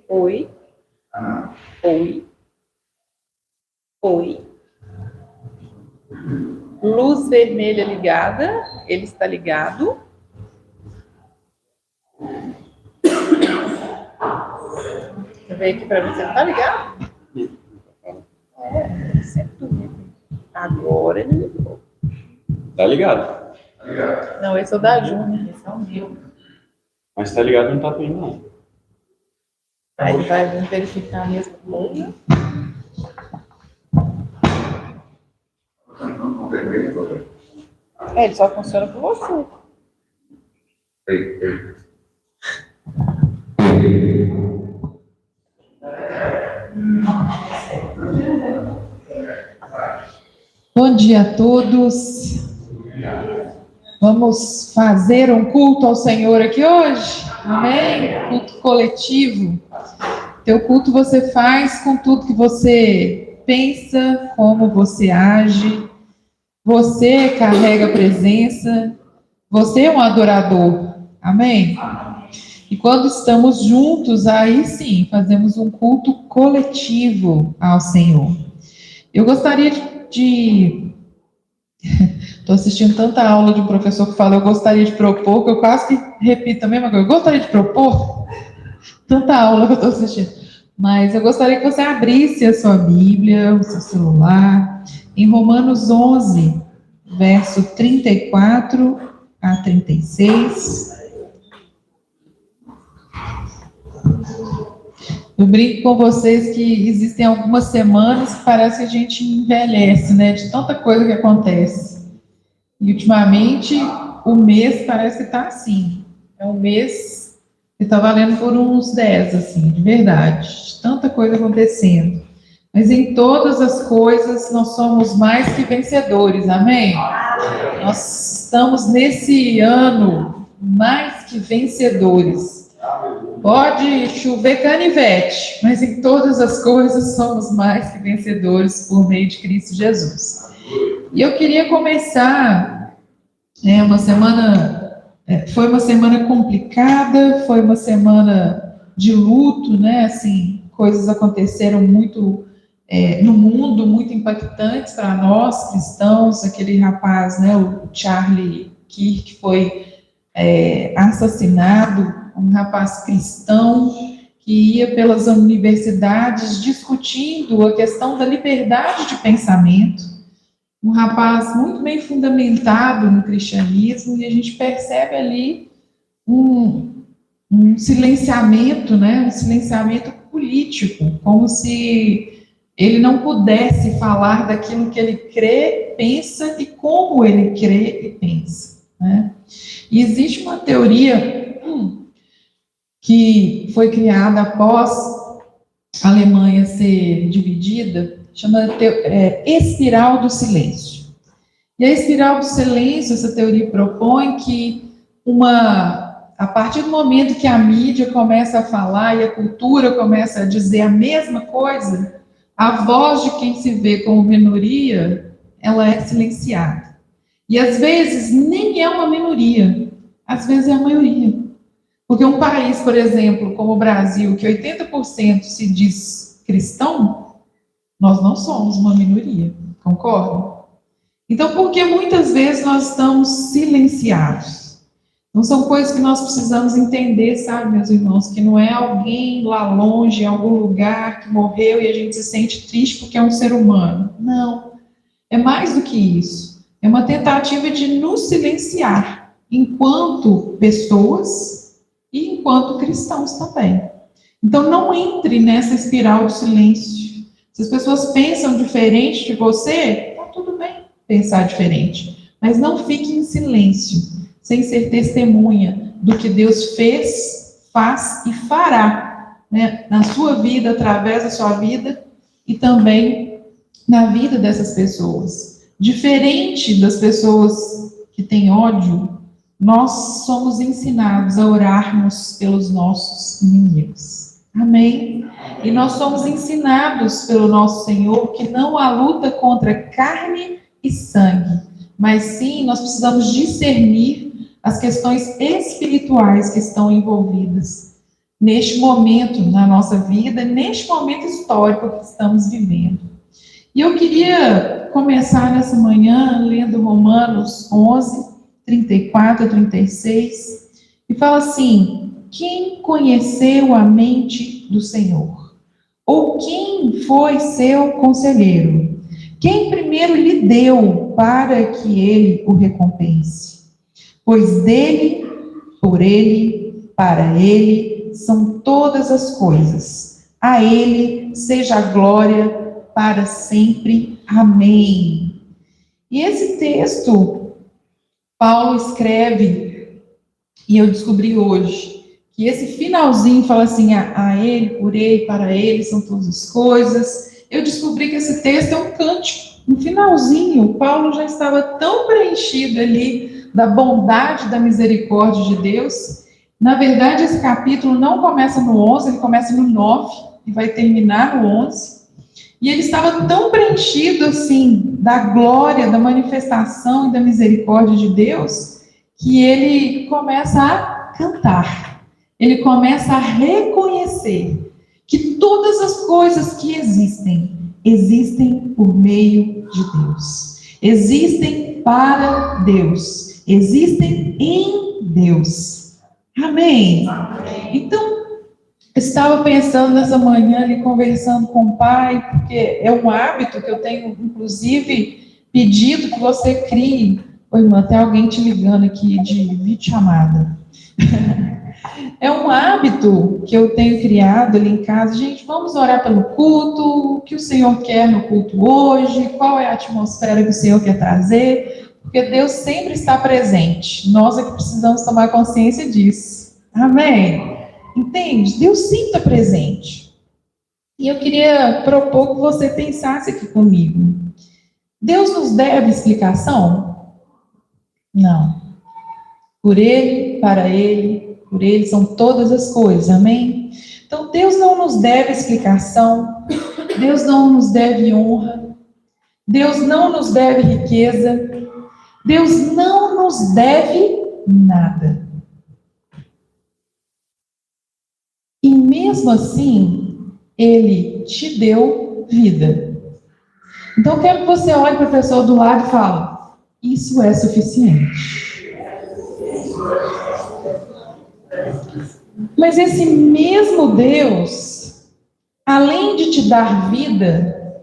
Oi. Oi. Oi. Luz vermelha ligada. Ele está ligado. Deixa eu ver aqui para você. Está ligado? Agora ele ligou. Tá ligado? Não, esse é o da Júnior. Esse é o meu. Mas tá ligado, não tá vindo, não. Aí ele vai verificar a mesma coisa. Ele só funciona com você. Bom dia a todos. Vamos fazer um culto ao Senhor aqui hoje? Amém? Culto coletivo. Teu culto você faz com tudo que você pensa, como você age. Você carrega a presença. Você é um adorador. Amém? E quando estamos juntos, aí sim, fazemos um culto coletivo ao Senhor. Eu gostaria Estou assistindo tanta aula de um professor que fala, eu gostaria de propor, que eu quase que repito a mesma coisa. Eu gostaria de propor, tanta aula que eu estou assistindo. Mas eu gostaria que você abrisse a sua Bíblia, o seu celular, em Romanos 11, verso 34 a 36. Eu brinco com vocês que existem algumas semanas que parece que a gente envelhece, né? De tanta coisa que acontece. E ultimamente o mês parece que está assim. É um mês que está valendo por uns 10, assim, de verdade. De tanta coisa acontecendo. Mas em todas as coisas nós somos mais que vencedores, amém? Nós estamos nesse ano mais que vencedores. Pode chover canivete, mas em todas as coisas somos mais que vencedores por meio de Cristo Jesus. E eu queria começar, foi uma semana complicada, foi uma semana de luto, né? Assim, coisas aconteceram muito no mundo, muito impactantes para nós cristãos. Aquele rapaz, né, o Charlie Kirk, foi assassinado, um rapaz cristão que ia pelas universidades discutindo a questão da liberdade de pensamento, um rapaz muito bem fundamentado no cristianismo, e a gente percebe ali um silenciamento, né, um silenciamento político, como se ele não pudesse falar daquilo que ele crê, pensa e como ele crê e pensa, né? E existe uma teoria que foi criada após a Alemanha ser dividida, chamada espiral do silêncio. E a espiral do silêncio, essa teoria propõe que a partir do momento que a mídia começa a falar e a cultura começa a dizer a mesma coisa, a voz de quem se vê como minoria, ela é silenciada. E às vezes nem é uma minoria, às vezes é a maioria. Porque um país, por exemplo, como o Brasil, que 80% se diz cristão, nós não somos uma minoria, concordam? Então, por que muitas vezes nós estamos silenciados? Não são coisas que nós precisamos entender, sabe, meus irmãos? Que não é alguém lá longe, em algum lugar, que morreu e a gente se sente triste porque é um ser humano. Não. É mais do que isso. É uma tentativa de nos silenciar enquanto pessoas e enquanto cristãos também. Então, não entre nessa espiral de silêncio. Se as pessoas pensam diferente de você, tá tudo bem pensar diferente. Mas não fique em silêncio, sem ser testemunha do que Deus fez, faz e fará, né, na sua vida, através da sua vida e também na vida dessas pessoas. Diferente das pessoas que têm ódio, nós somos ensinados a orarmos pelos nossos inimigos. Amém? E nós somos ensinados pelo nosso Senhor que não há luta contra carne e sangue, mas sim nós precisamos discernir as questões espirituais que estão envolvidas neste momento na nossa vida, neste momento histórico que estamos vivendo. E eu queria começar nessa manhã lendo Romanos 11, 34 a 36, e fala assim: quem conheceu a mente do Senhor? Ou quem foi seu conselheiro? Quem primeiro lhe deu para que ele o recompense? Pois dele, por ele, para ele, são todas as coisas. A ele seja a glória para sempre. Amém. E esse texto, Paulo escreve, e eu descobri hoje, que esse finalzinho fala assim, a ele, por ele, para ele, são todas as coisas. Eu descobri que esse texto é um cântico, no finalzinho. Paulo já estava tão preenchido ali da bondade, da misericórdia de Deus. Na verdade, esse capítulo não começa no 11, ele começa no 9 e vai terminar no 11. E ele estava tão preenchido, assim, da glória, da manifestação e da misericórdia de Deus, que ele começa a cantar. Ele começa a reconhecer que todas as coisas que existem, existem por meio de Deus. Existem para Deus. Existem em Deus. Amém? Então, eu estava pensando nessa manhã ali, conversando com o pai, porque é um hábito que eu tenho, inclusive, pedido que você crie. Oi, irmã, tem alguém te ligando aqui de videochamada. É um hábito que eu tenho criado ali em casa. Gente, vamos orar pelo culto, o que o Senhor quer no culto hoje, qual é a atmosfera que o Senhor quer trazer, porque Deus sempre está presente. Nós é que precisamos tomar consciência disso. Amém? Entende? Deus sempre está presente. E eu queria propor que você pensasse aqui comigo. Deus nos deve explicação? Não. Por Ele, para Ele, por Ele são todas as coisas, amém? Então Deus não nos deve explicação, Deus não nos deve honra, Deus não nos deve riqueza, Deus não nos deve nada. E mesmo assim, Ele te deu vida. Então eu quero que você olhe para a pessoa do lado e fale: isso é suficiente. Mas esse mesmo Deus, além de te dar vida,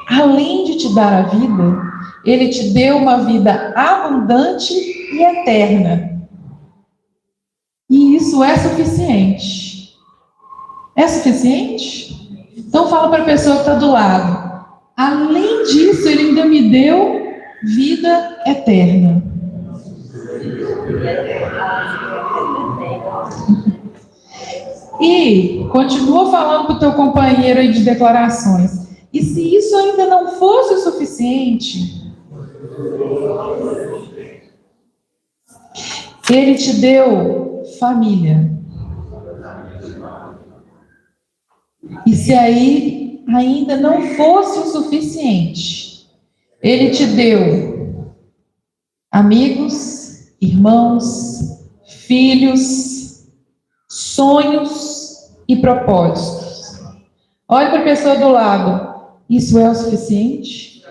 além de te dar a vida, Ele te deu uma vida abundante e eterna. E isso é suficiente. É suficiente? Então fala para a pessoa que está do lado: além disso, Ele ainda me deu vida eterna. E continua falando para o teu companheiro aí de declarações. E se isso ainda não fosse o suficiente, Ele te deu família. E se aí ainda não fosse o suficiente, Ele te deu amigos, irmãos, filhos, sonhos e propósitos. Olhe para a pessoa do lado. Isso é o suficiente?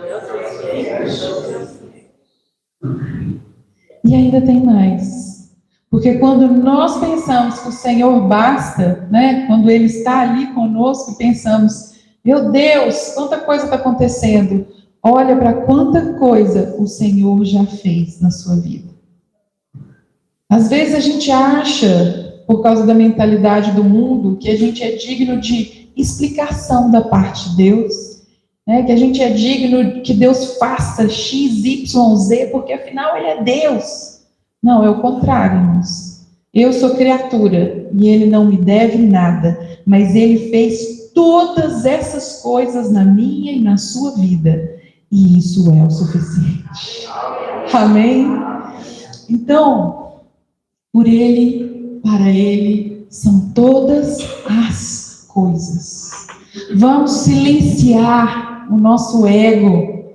E ainda tem mais. Porque quando nós pensamos que o Senhor basta, né? Quando Ele está ali conosco e pensamos: meu Deus, quanta coisa está acontecendo. Olha para quanta coisa o Senhor já fez na sua vida. Às vezes a gente acha, por causa da mentalidade do mundo, que a gente é digno de explicação da parte de Deus, né? Que a gente é digno que Deus faça X, Y, Z, porque afinal Ele é Deus. Não, é o contrário, irmãos. Eu sou criatura e Ele não me deve nada, mas Ele fez todas essas coisas na minha e na sua vida, e isso é o suficiente. Amém? Então, por Ele, para Ele, são todas as coisas. Vamos silenciar o nosso ego,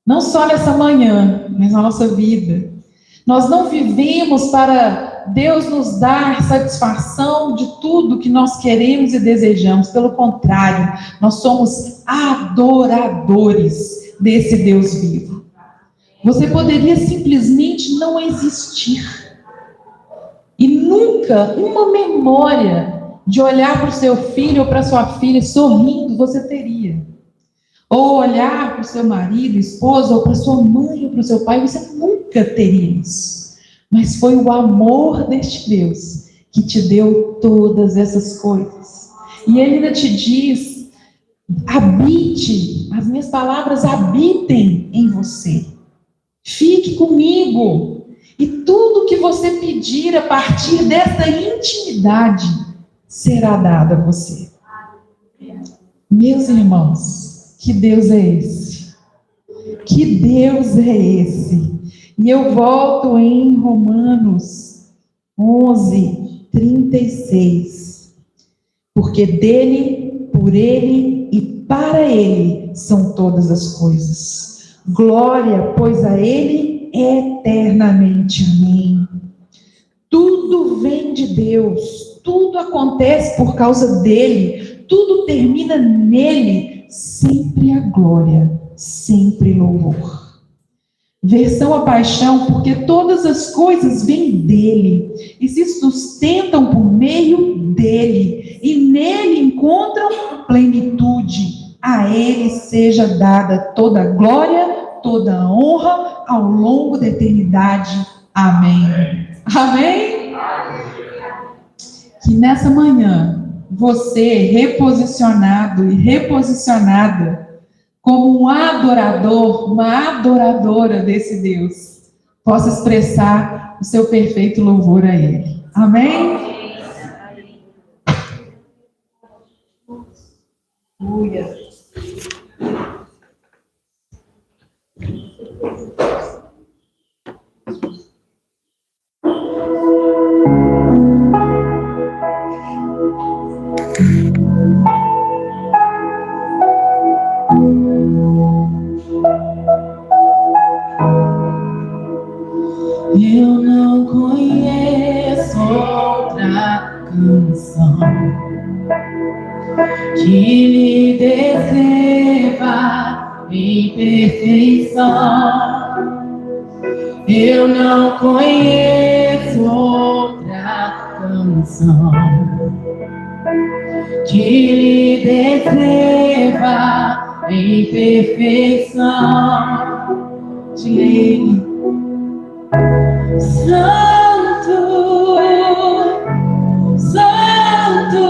não só nessa manhã, mas na nossa vida. Nós não vivemos para Deus nos dar satisfação de tudo que nós queremos e desejamos. Pelo contrário, nós somos adoradores desse Deus vivo. Você poderia simplesmente não existir. E nunca uma memória de olhar para o seu filho ou para sua filha sorrindo você teria. Ou olhar para o seu marido, esposa, ou para sua mãe ou para o seu pai, você nunca teria isso. Mas foi o amor deste Deus que te deu todas essas coisas. E Ele ainda te diz: habite, as minhas palavras habitem em você. Fique comigo. E tudo que você pedir a partir dessa intimidade será dado a você. Meus irmãos, que Deus é esse? Que Deus é esse? E eu volto em Romanos 11, 36. Porque dele, por ele e para ele são todas as coisas. Glória, pois, a ele eternamente. Amém. Tudo vem de Deus, tudo acontece por causa dele, tudo termina nele, sempre a glória, sempre louvor. Versão A Paixão: porque todas as coisas vêm dele e se sustentam por meio dele, e nele encontram plenitude. A ele seja dada toda a glória, toda a honra ao longo da eternidade. Amém. Amém? Que nessa manhã você, reposicionado e reposicionada como um adorador, uma adoradora desse Deus, possa expressar o seu perfeito louvor a Ele. Amém? Aleluia. Eu não conheço outra canção que lhe descreva em perfeição. Eu não conheço outra canção que lhe descreva em perfeição. De Ele. Santo, Santo,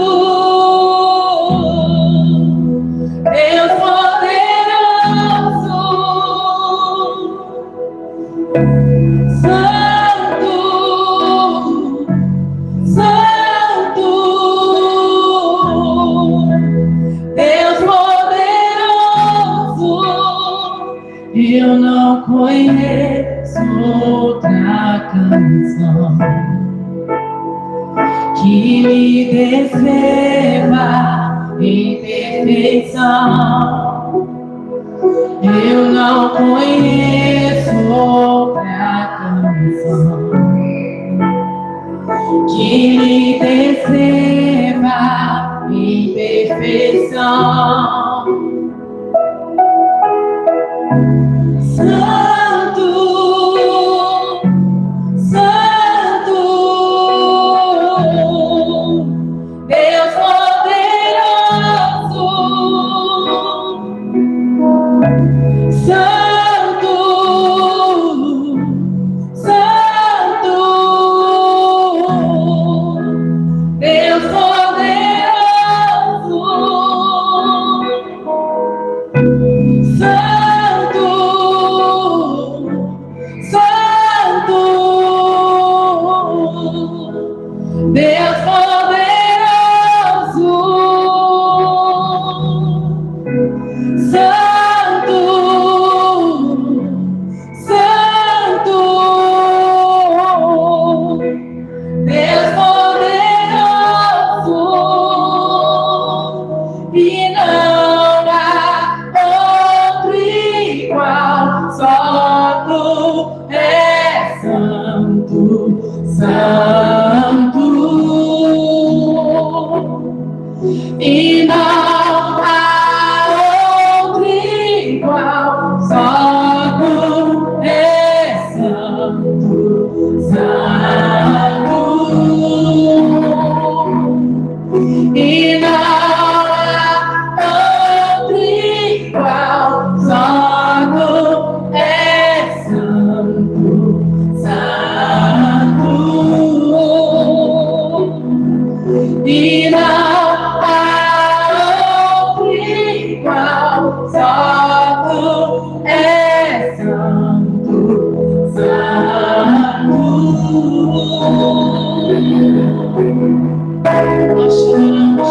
Deus poderoso, Santo, Santo, Deus poderoso. Eu não conheço outra canção que lhe descreva em perfeição. Eu não conheço outra canção que lhe descreva em perfeição. Santo, Santo, Deus poderoso, Santo, Santo, Deus poderoso, Santo, Santo, Deus poderoso, Santo, Santo, Deus poderoso. e não há outro igual, só tu és santo, santo, e não há outro igual, só tu és santo, santo, e não há outro igual, só tu és santo, santo. Nós choramos,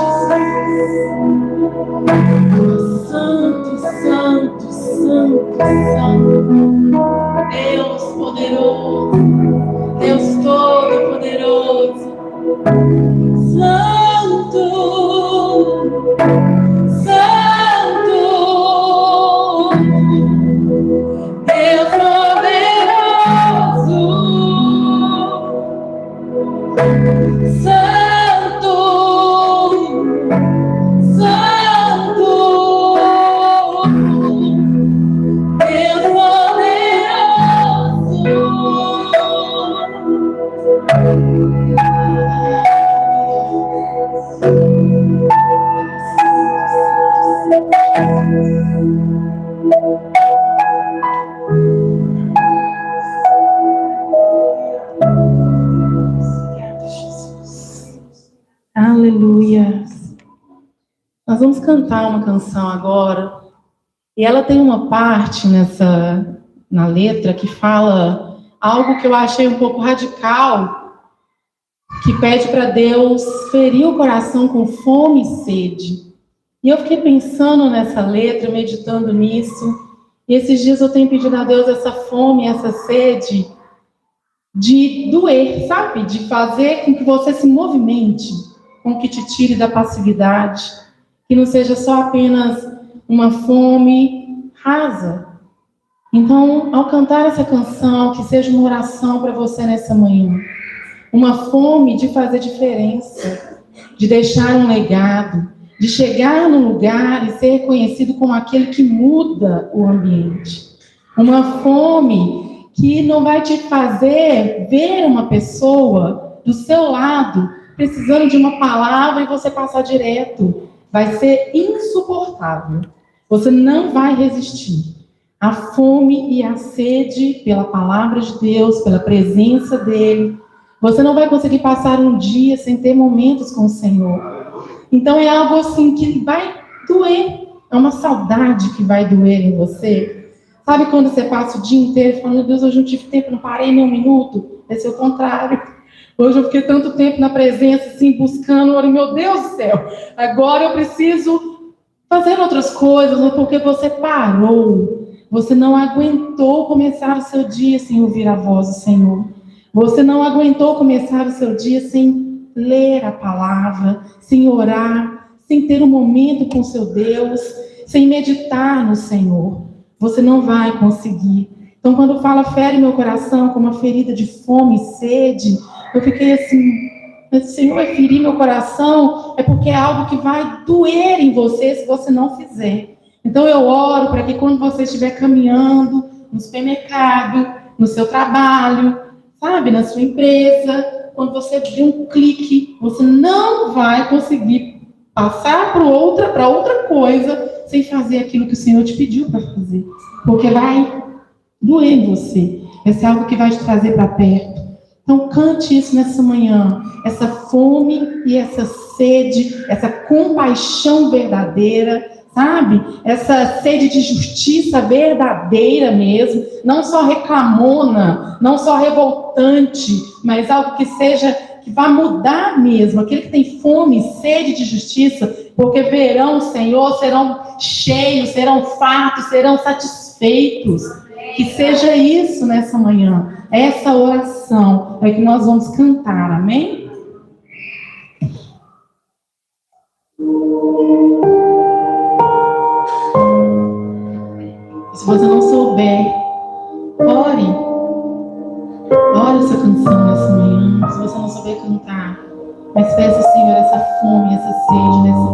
santo, santo, santo, santo, Deus poderoso, Deus todo-poderoso, santo, santo, Deus poderoso, santo, santo, Deus Aleluia. Nós vamos cantar uma canção agora, e ela tem uma parte na letra que fala algo que eu achei um pouco radical, que pede para Deus ferir o coração com fome e sede. E eu fiquei pensando nessa letra, meditando nisso, e esses dias eu tenho pedido a Deus essa fome, essa sede, de doer, sabe? De fazer com que você se movimente, com que te tire da passividade, que não seja só apenas uma fome rasa. Então, ao cantar essa canção, que seja uma oração para você nessa manhã, uma fome de fazer diferença, de deixar um legado, de chegar num lugar e ser reconhecido como aquele que muda o ambiente. Uma fome que não vai te fazer ver uma pessoa do seu lado precisando de uma palavra e você passar direto. Vai ser insuportável. Você não vai resistir. A fome e a sede pela palavra de Deus, pela presença dele. Você não vai conseguir passar um dia sem ter momentos com o Senhor. Então é algo assim que vai doer. É uma saudade que vai doer em você. Sabe quando você passa o dia inteiro falando, meu Deus, hoje não tive tempo, não parei nem um minuto? Esse é o contrário. Hoje eu fiquei tanto tempo na presença, assim, buscando, olha, meu Deus do céu, agora eu preciso fazer outras coisas, porque você parou. Você não aguentou começar o seu dia sem ouvir a voz do Senhor. Você não aguentou começar o seu dia sem ler a palavra, sem orar, sem ter um momento com seu Deus, sem meditar no Senhor. Você não vai conseguir. Então, quando fala fere meu coração com uma ferida de fome e sede, eu fiquei assim, Senhor, vai ferir meu coração, é porque é algo que vai doer em você se você não fizer. Então eu oro para que quando você estiver caminhando no supermercado, no seu trabalho, sabe, na sua empresa, quando você der um clique, você não vai conseguir passar para outra coisa sem fazer aquilo que o Senhor te pediu para fazer. Porque vai doer em você. Vai ser algo que vai te trazer para perto. Então cante isso nessa manhã. Essa fome e essa sede, essa compaixão verdadeira, sabe? Essa sede de justiça verdadeira mesmo, não só reclamona, não só revoltante, mas algo que seja, que vá mudar mesmo, aquele que tem fome e sede de justiça, porque verão o Senhor, serão cheios, serão fartos, serão satisfeitos. Que seja isso nessa manhã, essa oração é que nós vamos cantar, amém? Se você não souber, ore essa canção nessa manhã. Se você não souber cantar, mas peça, Senhor, essa fome, essa sede nessa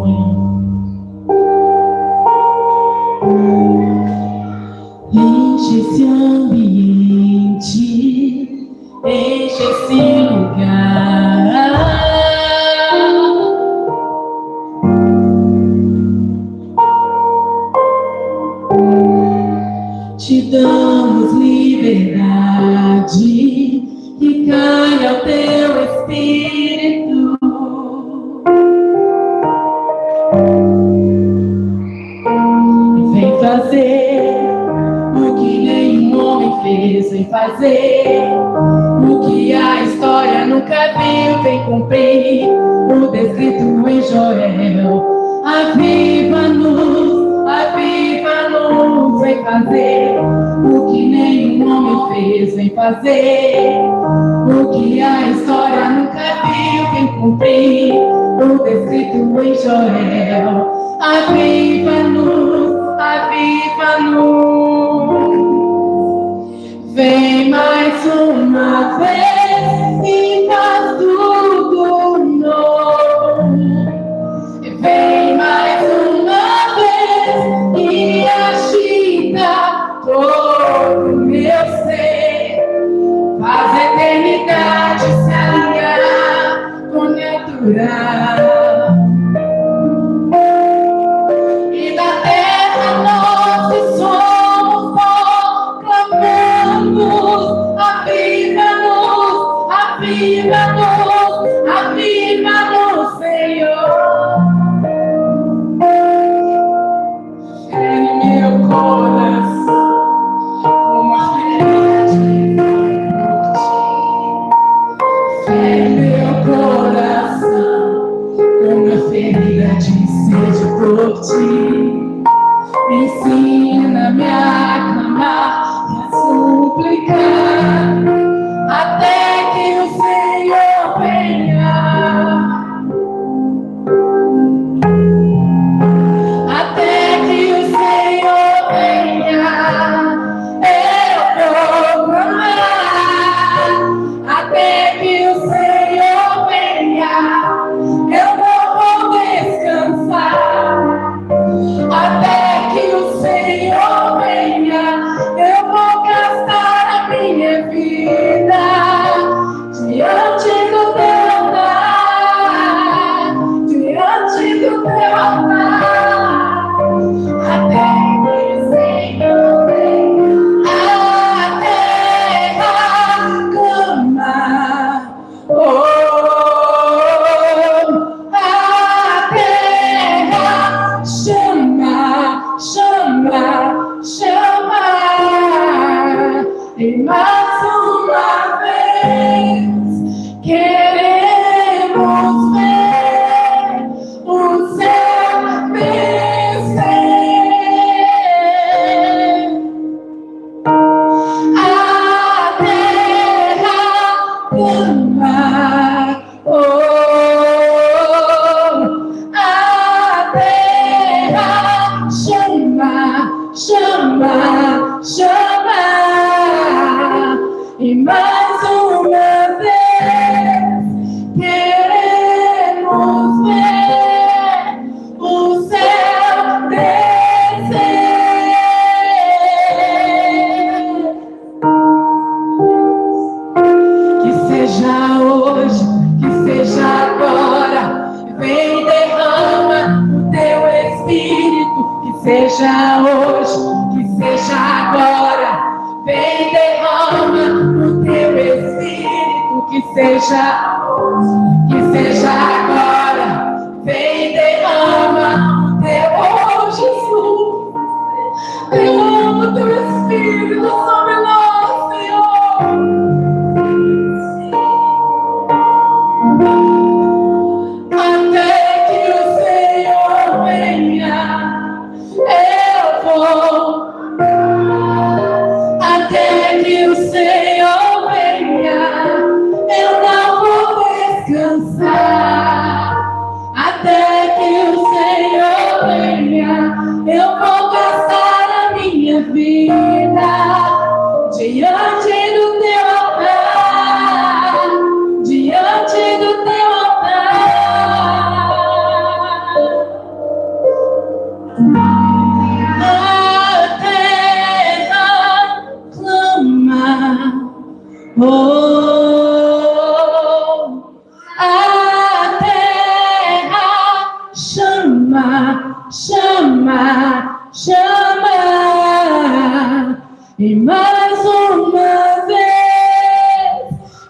fazer o que nenhum homem fez, vem fazer o que a história nunca viu, vem cumprir o descrito em Joel. Aviva-nos, vem fazer o que nenhum homem fez, vem fazer o que a história nunca viu, vem cumprir o descrito em Joel. Aviva-nos, vem mais uma vez e faz tudo novo. Vem mais uma vez e agita todo o meu ser. Faz a eternidade se alinhar com o natural. E da terra nós que somos pó, clamamos: aviva-nos, aviva-nos, aviva-nos, Senhor. Fere meu coração como a ferida de morte. Fere meu coração como a ferida de sede por ti. Ensina-me a clamar e a suplicar até que o Senhor venha. Até que o Senhor venha, eu vou clamar. Até que o Senhor venha, eu vou descansar. Até que o Senhor venha, eu vou gastar a minha vida diante do teu altar, diante do teu altar. Até que o Senhor venha, a terra clama. Oh, a terra chama, chama, chama. E mais uma vez queremos ver o céu descer. A terra clama. Oh, a terra chama, chama, chama. E mais uma vez queremos ver o céu descer. Que seja hoje, que seja agora, vem derrama o teu Espírito. Que seja hoje, que seja agora, vem derrama o teu Espírito. Que seja hoje, que seja agora, vem derrama o teu, oh Jesus, derrama o teu Espírito sobre nós, Senhor. Até que o Senhor venha, eu vou. Até que o Senhor venha, eu não vou descansar. Até que o Senhor venha, eu vou gastar a minha vida diante do teu altar, diante do teu altar. A terra clama, oh, a terra chama, chama, chama. E mais uma vez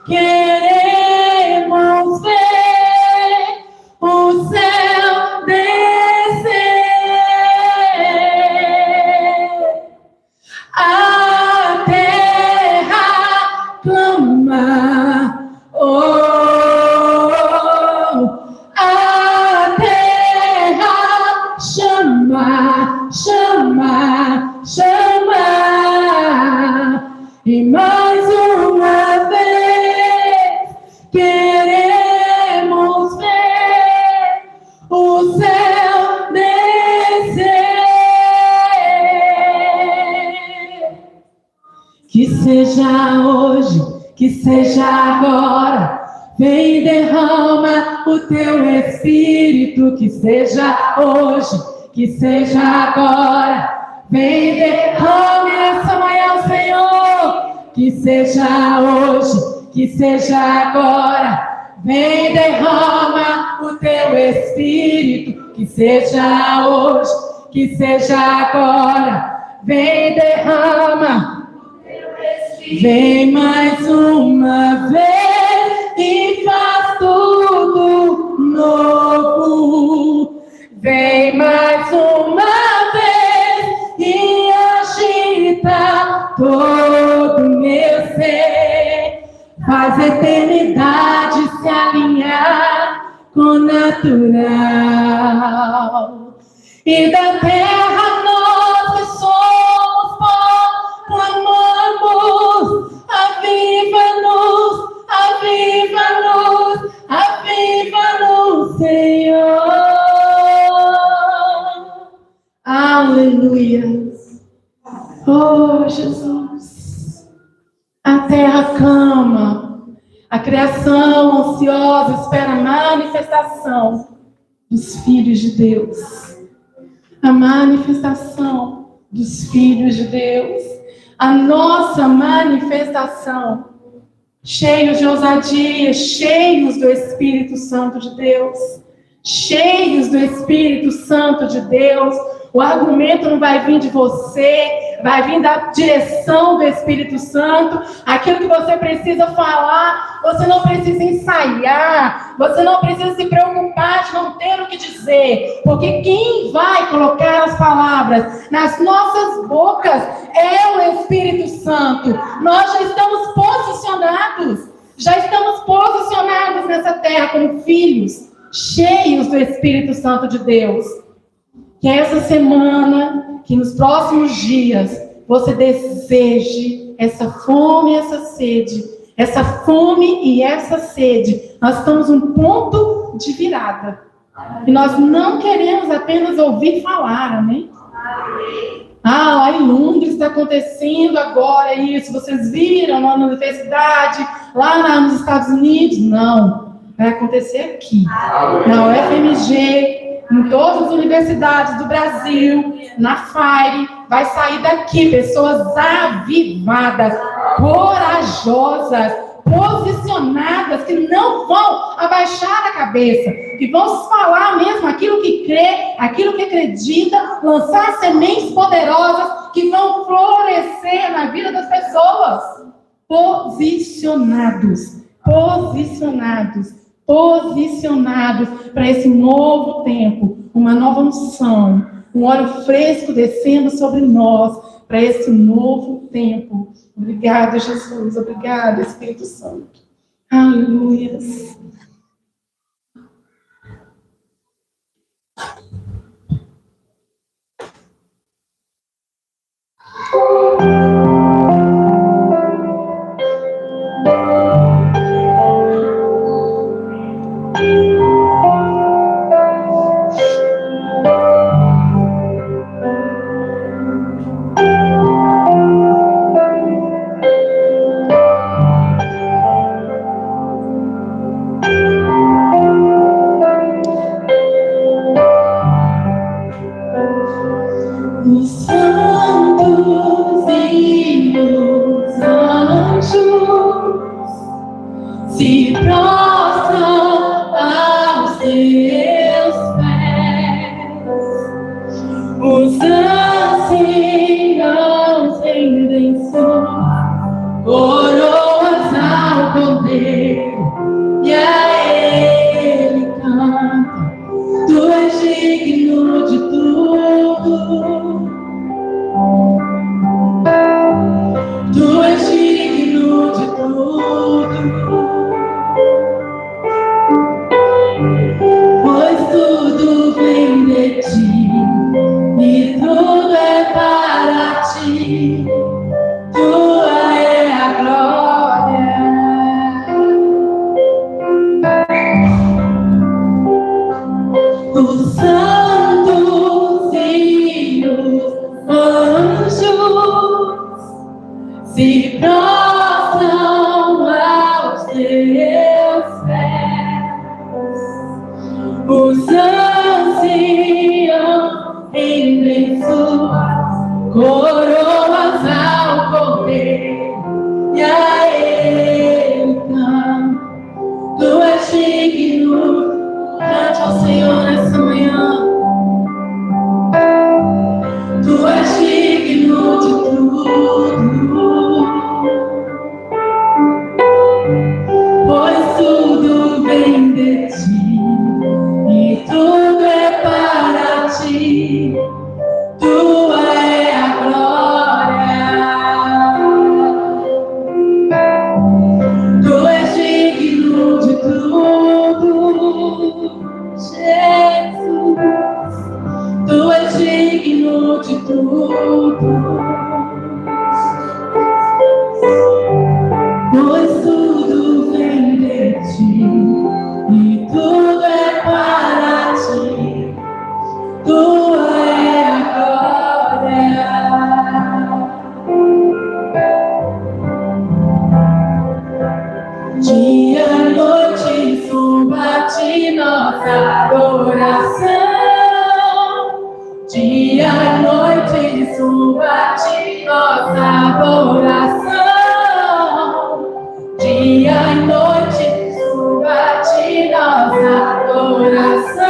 queremos ver o céu descer. seja hoje, que seja agora. Vem e derrama o teu Espírito, que seja hoje, que seja agora. Vem e derrame essa manhã, Senhor, que seja hoje, que seja agora. Vem e derrama o teu Espírito, que seja hoje, que seja agora. Vem e derrama. Vem mais uma vez e faz tudo novo. Vem mais uma vez e agita todo meu ser. Faz a eternidade se alinhar com o natural. E da terra nós que somos pó, clamamos, aviva-nos, aviva-nos, aviva-nos, Senhor. Aleluia. Oh, Jesus. A terra clama, a criação ansiosa espera a manifestação dos filhos de Deus. A manifestação dos filhos de Deus. A nossa manifestação, cheios de ousadia, cheios do Espírito Santo de Deus, cheios do Espírito Santo de Deus. O argumento não vai vir de você, vai vir da direção do Espírito Santo. Aquilo que você precisa falar, você não precisa ensaiar, você não precisa se preocupar de não ter o que dizer, porque quem vai colocar as palavras nas nossas bocas é o Espírito Santo. Nós já estamos posicionados nessa terra como filhos, cheios do Espírito Santo de Deus. Que essa semana, que nos próximos dias, você deseje essa fome e essa sede. Essa fome e essa sede. Nós estamos num ponto de virada. E nós não queremos apenas ouvir falar, amém? Ah, lá em Londres está acontecendo agora isso. Vocês viram lá na universidade, lá nos Estados Unidos? Não. Vai acontecer aqui. Na UFMG, em todas as universidades do Brasil, na FAIRE, vai sair daqui pessoas avivadas, corajosas, posicionadas, que não vão abaixar a cabeça, que vão falar mesmo aquilo que crê, aquilo que acredita, lançar sementes poderosas que vão florescer na vida das pessoas. Posicionados para esse novo tempo, uma nova unção, um óleo fresco descendo sobre nós, para esse novo tempo. Obrigada, Jesus. Obrigada, Espírito Santo. Aleluia. Os santos e os anjos se prostram aos teus pés. Os anciãos rendem suas coroas ao Cordeiro e a ele cantam: Tu és digno de tudo. Tu és digno de tudo, pois tudo vem de ti e tudo é para ti. Tua é a glória. Os santos e os anjos se prostram Os anciãos rendem suas coroas ao Cordeiro, e a Ele cantam. Tu és digno, cante ao Senhor nessa manhã. Tu és digno de tudo, pois tudo vem de ti, e tudo é para ti. Tua é a glória. Tu és digno de tudo, Jesus. Tu és digno de tudo, pois tudo vem de ti, e tudo é para ti. Tua é a glória. Dia e noite suba-te nossa adoração. Dia e noite suba-te nossa adoração. Dia e noite suba-te nossa adoração.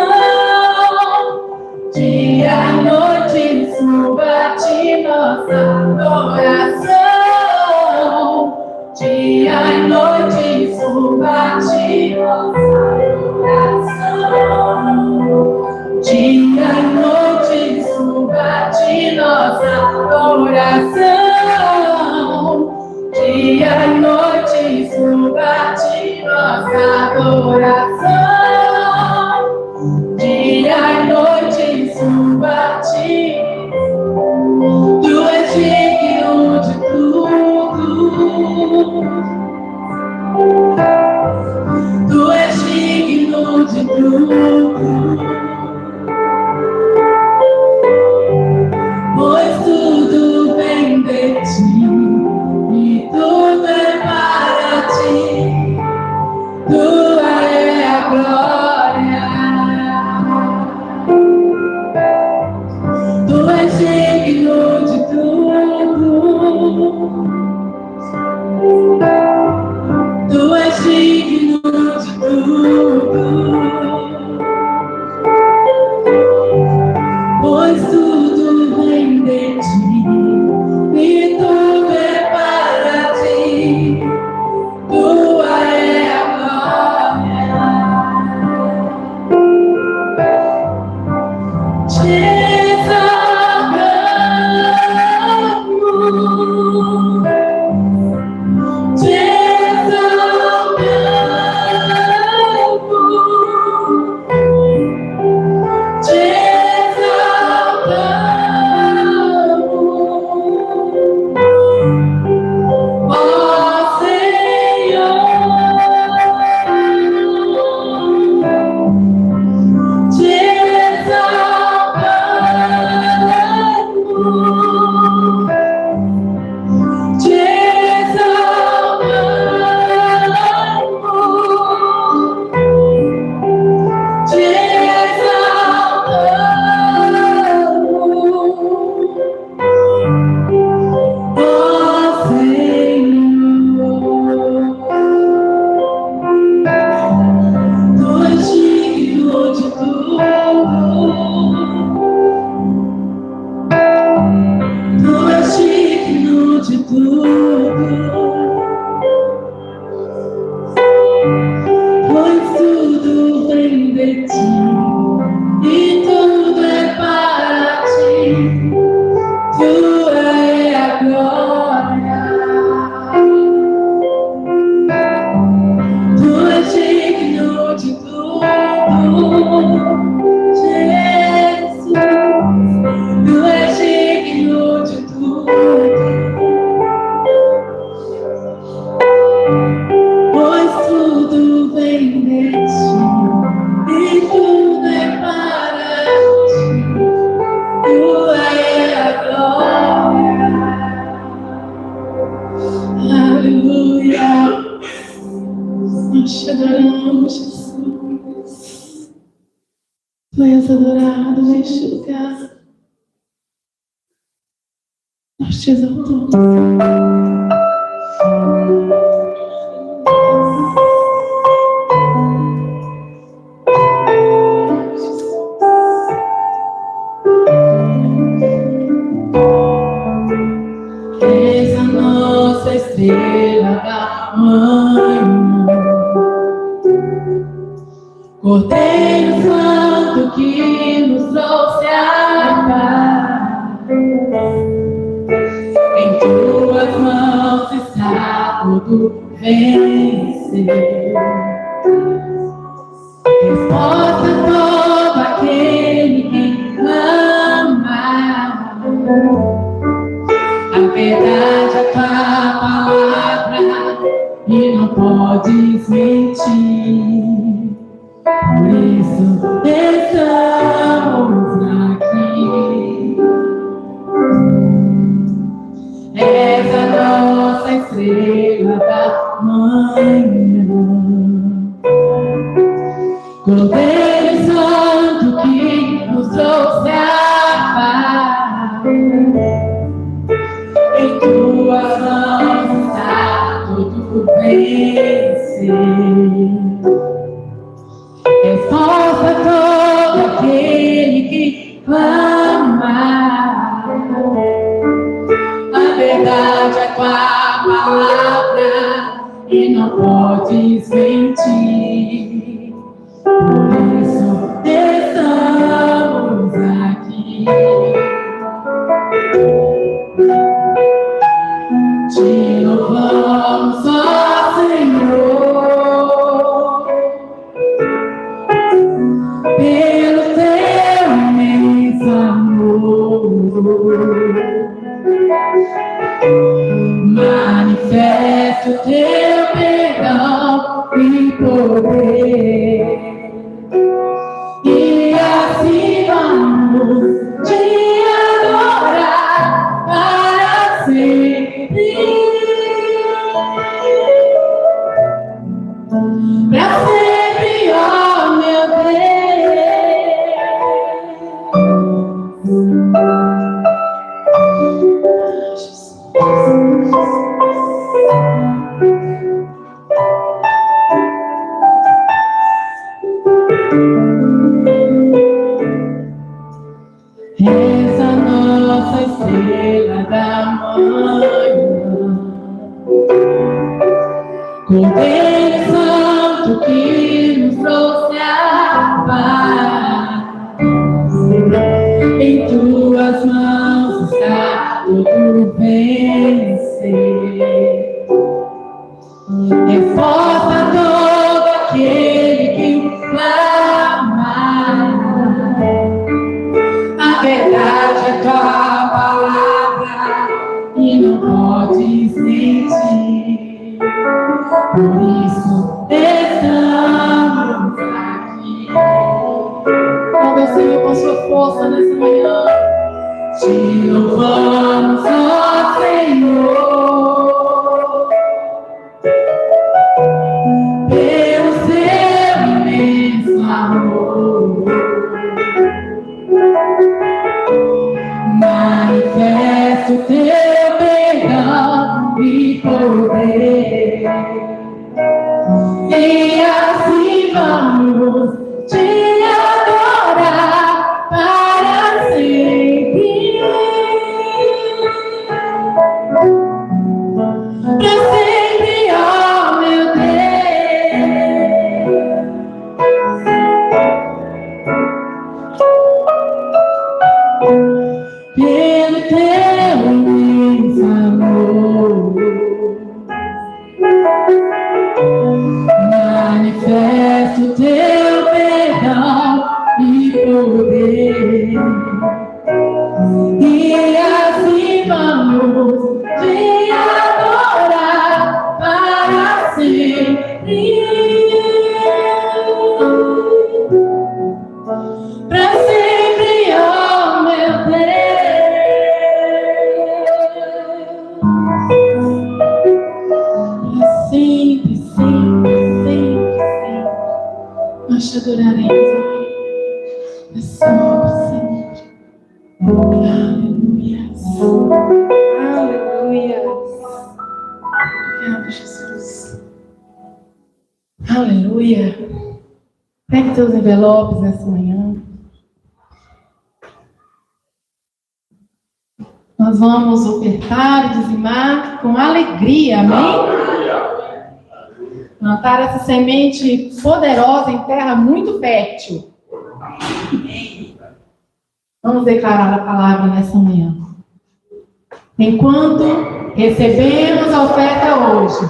Dia e noite suba-te nossa adoração. Dia e noite suba-te nossa adoração. Dia e noite suba-te nossa adoração. Dia e noite suba-te nossa adoração. Dia e noite suba-te. Tu és digno de tudo. Tu és digno de tudo, pois tudo vem de ti, e tudo é para ti. Tua é a glória. Tu és digno de tudo. Tu és digno de tudo, pois tudo vem de ti, e tudo é para ti. Tua é a glória. Te exaltamos, te exaltamos. Tu és adorado neste lugar. Nós te exaltamos. És a nossa estrela da manhã, Cordeiro Santo que nos trouxe a paz. Em tuas mãos está tudo vencer. Resposta a todo aquele que clama. A verdade é tua palavra e não podes mentir. Por isso estamos aqui. És a nossa estrela da manhã, Cordeiro Santo que nos trouxe a paz. Em tuas mãos está tudo vencer. Resposta a todo aquele que clama. A verdade é tua palavra e não podes mentir. Por isso estamos aqui. Te louvamos, ó Senhor, pelo teu imenso amor. Manifesta o teu perdão e poder, e assim vamos te adorar para sempre. Para sempre, ó meu És a nossa estrela da manhã, Cordeiro Santo que nos trouxe a paz. Em tuas mãos está tudo vencer. Resposta a todo aquele que clama. A verdade é tua palavra e não podes mentir. Por isso estamos aqui. Louve o Senhor com sua força nessa manhã. Te louvamos, ó Senhor, pelo seu imenso amor. Manifesta o teu perdão e poder, e assim vamos te adorar para sempre. Para sempre, ó meu Deus, pelo teu imenso amor. Manifesta o teu perdão e poder, e assim vamos te adorar para sempre. Para sempre, ó meu Deus. Para sempre, sempre, sempre, sempre nós te adoraremos, ó Rei. Aleluia. Aleluia. Obrigado, Jesus. Aleluia. Pegue seus envelopes nessa manhã. Nós vamos ofertar e dizimar com alegria, amém? Plantar essa semente poderosa em terra muito fértil. Vamos declarar a palavra nessa manhã. Enquanto recebemos a oferta hoje,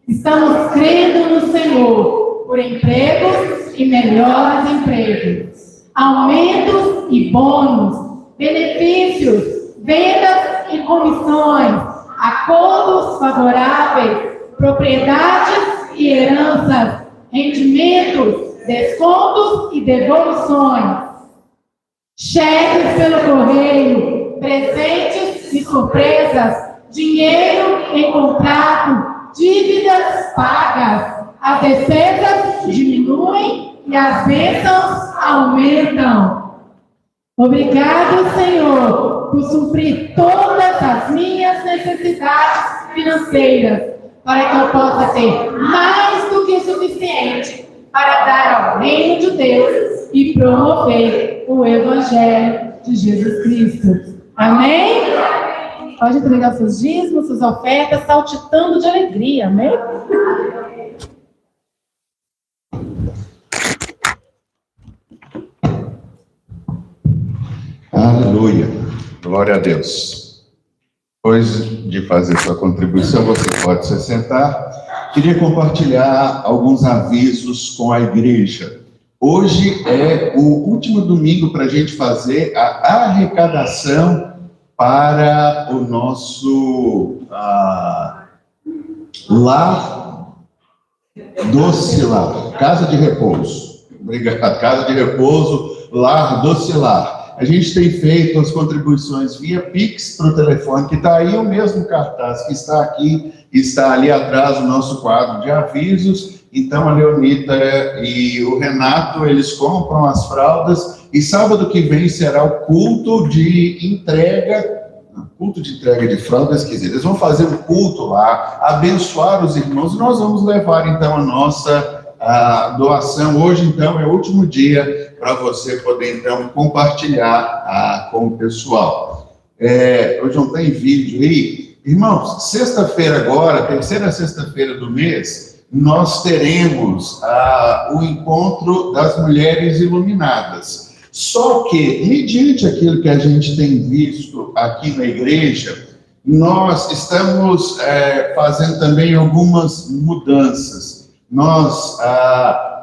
estamos crendo no Senhor por empregos e melhores empregos, aumentos e bônus, benefícios, vendas e comissões, acordos favoráveis, propriedades e heranças, rendimentos, descontos e devoluções, cheques pelo correio, presentes e surpresas, dinheiro em contrato, dívidas pagas, as despesas diminuem e as bênçãos aumentam. Obrigado, Senhor, por suprir todas as minhas necessidades financeiras, para que eu possa ter mais do que suficiente para dar ao reino de Deus e promover o Evangelho de Jesus Cristo. Amém? Pode entregar seus dízimos, suas ofertas, saltitando de alegria. Amém? Aleluia. Glória a Deus. Depois de fazer sua contribuição, você pode se sentar. Queria compartilhar alguns avisos com a igreja. Hoje é o último domingo para a gente fazer a arrecadação para o nosso lar Doce Lar, Casa de Repouso. Obrigado, Casa de Repouso, Lar Doce Lar. A gente tem feito as contribuições via Pix para o telefone que está aí, o mesmo cartaz que está aqui, está ali atrás o nosso quadro de avisos. Então a Leonita e o Renato, eles compram as fraldas e sábado que vem será o culto de entrega de fraldas, quer dizer, eles vão fazer um culto lá, abençoar os irmãos e nós vamos levar então a nossa doação. Hoje então é o último dia para você poder, então, compartilhar com o pessoal. Hoje não tem vídeo aí. Irmãos, sexta-feira agora, terceira sexta-feira do mês, nós teremos o encontro das mulheres iluminadas. Só que, mediante aquilo que a gente tem visto aqui na igreja, nós estamos fazendo também algumas mudanças. Nós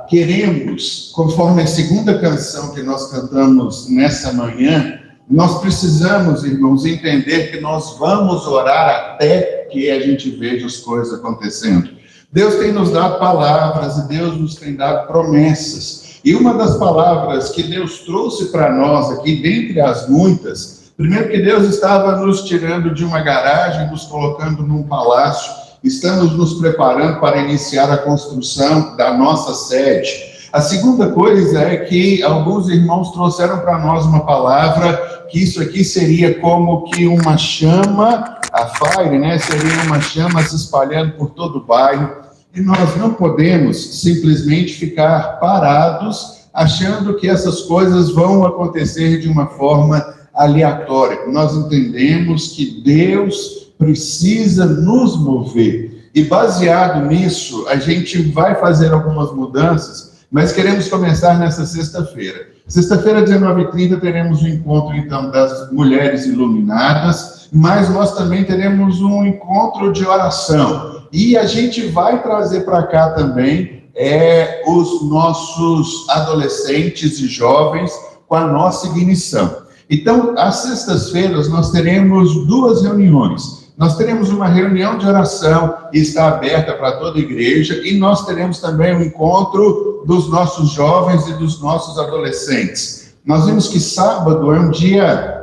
queremos, conforme a segunda canção que nós cantamos nessa manhã, nós precisamos, irmãos, entender que nós vamos orar até que a gente veja as coisas acontecendo. Deus tem nos dado palavras e Deus nos tem dado promessas. E uma das palavras que Deus trouxe para nós aqui, dentre as muitas, primeiro que Deus estava nos tirando de uma garagem, nos colocando num palácio. Estamos nos preparando para iniciar a construção da nossa sede. A segunda coisa é que alguns irmãos trouxeram para nós uma palavra que isso aqui seria como que uma chama, a fire, né? Seria uma chama se espalhando por todo o bairro. E nós não podemos simplesmente ficar parados achando que essas coisas vão acontecer de uma forma aleatória. Nós entendemos que Deus precisa nos mover. E baseado nisso, a gente vai fazer algumas mudanças, mas queremos começar nessa sexta-feira. Sexta-feira, 19h30, teremos o encontro, então, das mulheres iluminadas, mas nós também teremos um encontro de oração. E a gente vai trazer para cá também os nossos adolescentes e jovens com a nossa ignição. Então, às sextas-feiras, nós teremos duas reuniões. Nós teremos uma reunião de oração, que está aberta para toda a igreja, e nós teremos também um encontro dos nossos jovens e dos nossos adolescentes. Nós vimos que sábado é um dia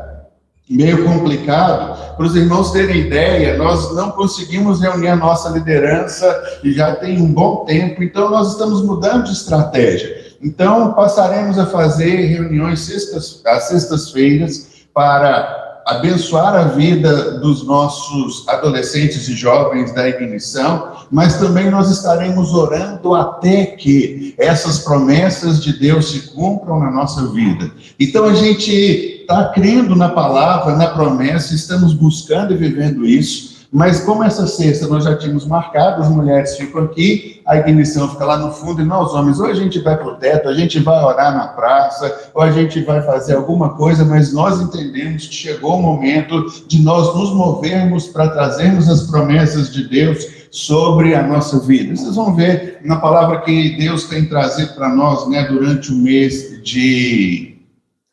meio complicado. Para os irmãos terem ideia, nós não conseguimos reunir a nossa liderança, e já tem um bom tempo, então nós estamos mudando de estratégia. Então, passaremos a fazer reuniões às sextas-feiras para abençoar a vida dos nossos adolescentes e jovens da ignição, mas também nós estaremos orando até que essas promessas de Deus se cumpram na nossa vida. Então, a gente está crendo na palavra, na promessa, estamos buscando e vivendo isso. Mas como essa sexta nós já tínhamos marcado, as mulheres ficam aqui, a ignição fica lá no fundo, e nós homens, ou a gente vai para o teto, a gente vai orar na praça, ou a gente vai fazer alguma coisa, mas nós entendemos que chegou o momento de nós nos movermos para trazermos as promessas de Deus sobre a nossa vida. Vocês vão ver na palavra que Deus tem trazido para nós, né, durante o mês de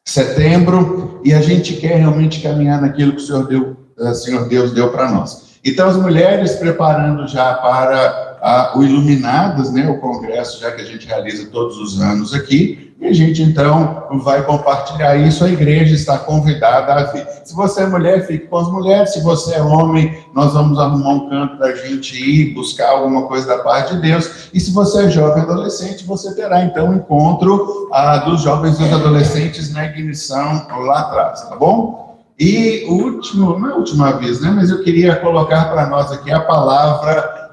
setembro, e a gente quer realmente caminhar naquilo que o Senhor Deus deu para nós. Então, as mulheres preparando já para o Iluminadas, né, o congresso já que a gente realiza todos os anos aqui, e a gente, então, vai compartilhar isso, a igreja está convidada a vir. Se você é mulher, fique com as mulheres, se você é homem, nós vamos arrumar um canto para a gente ir buscar alguma coisa da parte de Deus, e se você é jovem adolescente, você terá, então, um encontro dos jovens e dos adolescentes na ignição lá atrás, tá bom? E o último, não é o último aviso, né? Mas eu queria colocar para nós aqui a palavra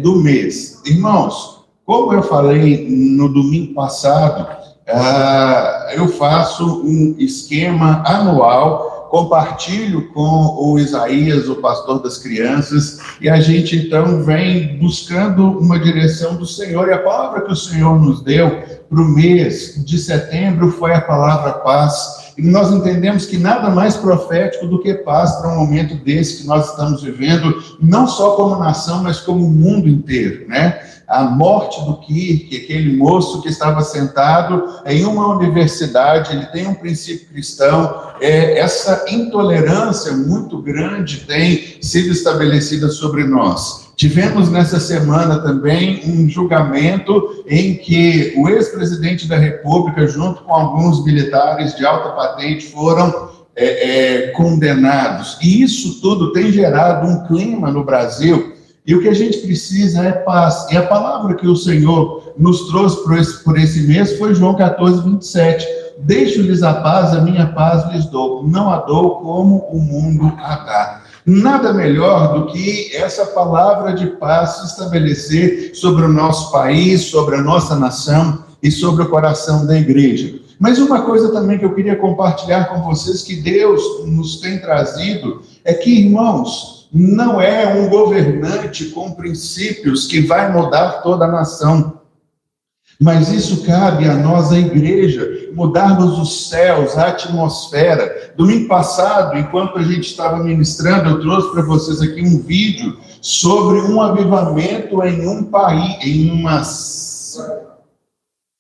do mês. Irmãos, como eu falei no domingo passado, eu faço um esquema anual, compartilho com o Isaías, o pastor das crianças, e a gente então vem buscando uma direção do Senhor, e a palavra que o Senhor nos deu para o mês de setembro foi a palavra paz. E nós entendemos que nada mais profético do que paz para um momento desse que nós estamos vivendo, não só como nação, mas como o mundo inteiro, né? A morte do Kirk, aquele moço que estava sentado em uma universidade, ele tem um princípio cristão, essa intolerância muito grande tem sido estabelecida sobre nós. Tivemos nessa semana também um julgamento em que o ex-presidente da República, junto com alguns militares de alta patente, foram condenados. E isso tudo tem gerado um clima no Brasil, e o que a gente precisa é paz. E a palavra que o Senhor nos trouxe por esse mês foi João 14, 27. Deixo-lhes a paz, a minha paz lhes dou. Não a dou como o mundo a dá. Nada melhor do que essa palavra de paz se estabelecer sobre o nosso país, sobre a nossa nação e sobre o coração da igreja. Mas uma coisa também que eu queria compartilhar com vocês, que Deus nos tem trazido, é que, irmãos, não é um governante com princípios que vai mudar toda a nação. Mas isso cabe a nós, a igreja, mudarmos os céus, a atmosfera. Domingo passado, enquanto a gente estava ministrando, eu trouxe para vocês aqui um vídeo sobre um avivamento em um país, em uma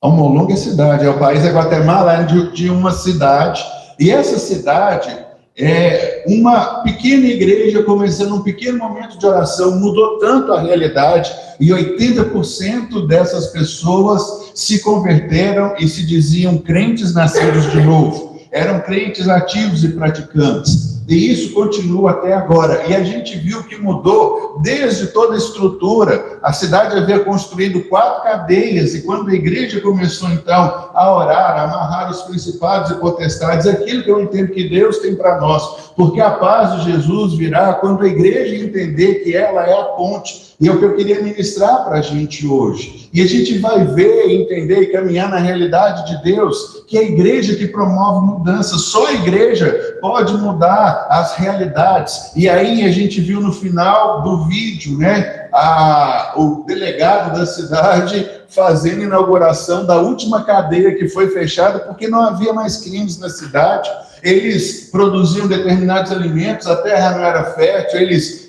longa cidade. O país é Guatemala, de uma cidade. E essa cidade é uma pequena igreja começando um pequeno momento de oração, mudou tanto a realidade, e 80% dessas pessoas se converteram e se diziam crentes nascidos de novo. Eram crentes ativos e praticantes. E isso continua até agora. E a gente viu que mudou desde toda a estrutura. A cidade havia construído 4 cadeias, e quando a igreja começou, então, a orar, a amarrar os principados e potestades, aquilo que eu entendo que Deus tem para nós, porque a paz de Jesus virá quando a igreja entender que ela é a ponte. E é o que eu queria ministrar para a gente hoje. E a gente vai ver, entender e caminhar na realidade de Deus, que é a igreja que promove mudança. Só a igreja pode mudar as realidades. E aí a gente viu no final do vídeo, né, o delegado da cidade fazendo a inauguração da última cadeia que foi fechada, porque não havia mais crimes na cidade. Eles produziam determinados alimentos, a terra não era fértil, eles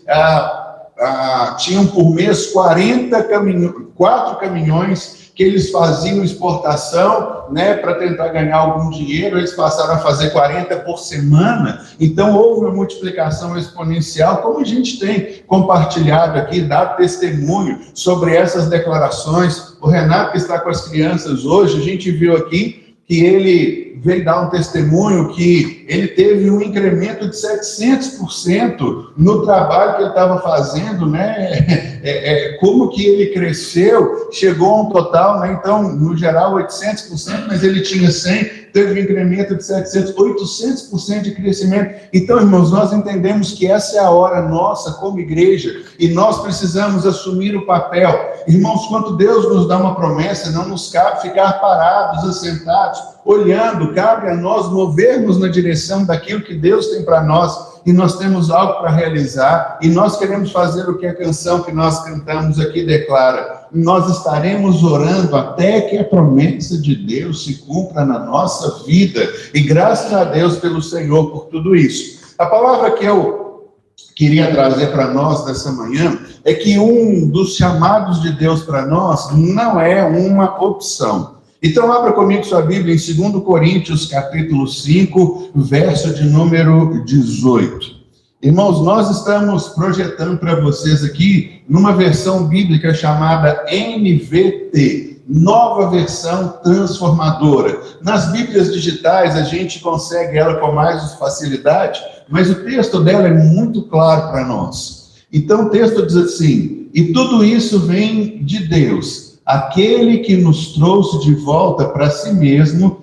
tinham por mês 4 caminhões que eles faziam exportação, né, para tentar ganhar algum dinheiro. Eles passaram a fazer 40 por semana. Então houve uma multiplicação exponencial, como a gente tem compartilhado aqui, dado testemunho sobre essas declarações. O Renato, que está com as crianças hoje, a gente viu aqui que ele veio dar um testemunho que ele teve um incremento de 700% no trabalho que ele estava fazendo, né? Como que ele cresceu, chegou a um total, né? Então, no geral, 800%, mas ele tinha 100%, teve um incremento de 700%, 800% de crescimento. Então, irmãos, nós entendemos que essa é a hora nossa como igreja, e nós precisamos assumir o papel. Irmãos, quando Deus nos dá uma promessa, não nos cabe ficar parados, assentados, olhando, cabe a nós movermos na direção daquilo que Deus tem para nós, e nós temos algo para realizar, e nós queremos fazer o que a canção que nós cantamos aqui declara: nós estaremos orando até que a promessa de Deus se cumpra na nossa vida, e graças a Deus pelo Senhor por tudo isso. A palavra que eu queria trazer para nós nessa manhã é que um dos chamados de Deus para nós não é uma opção. Então, abra comigo sua Bíblia em 2 Coríntios, capítulo 5, verso de número 18. Irmãos, nós estamos projetando para vocês aqui numa versão bíblica chamada NVT, Nova Versão Transformadora. Nas Bíblias digitais, a gente consegue ela com mais facilidade, mas o texto dela é muito claro para nós. Então, o texto diz assim: e tudo isso vem de Deus, aquele que nos trouxe de volta para si mesmo.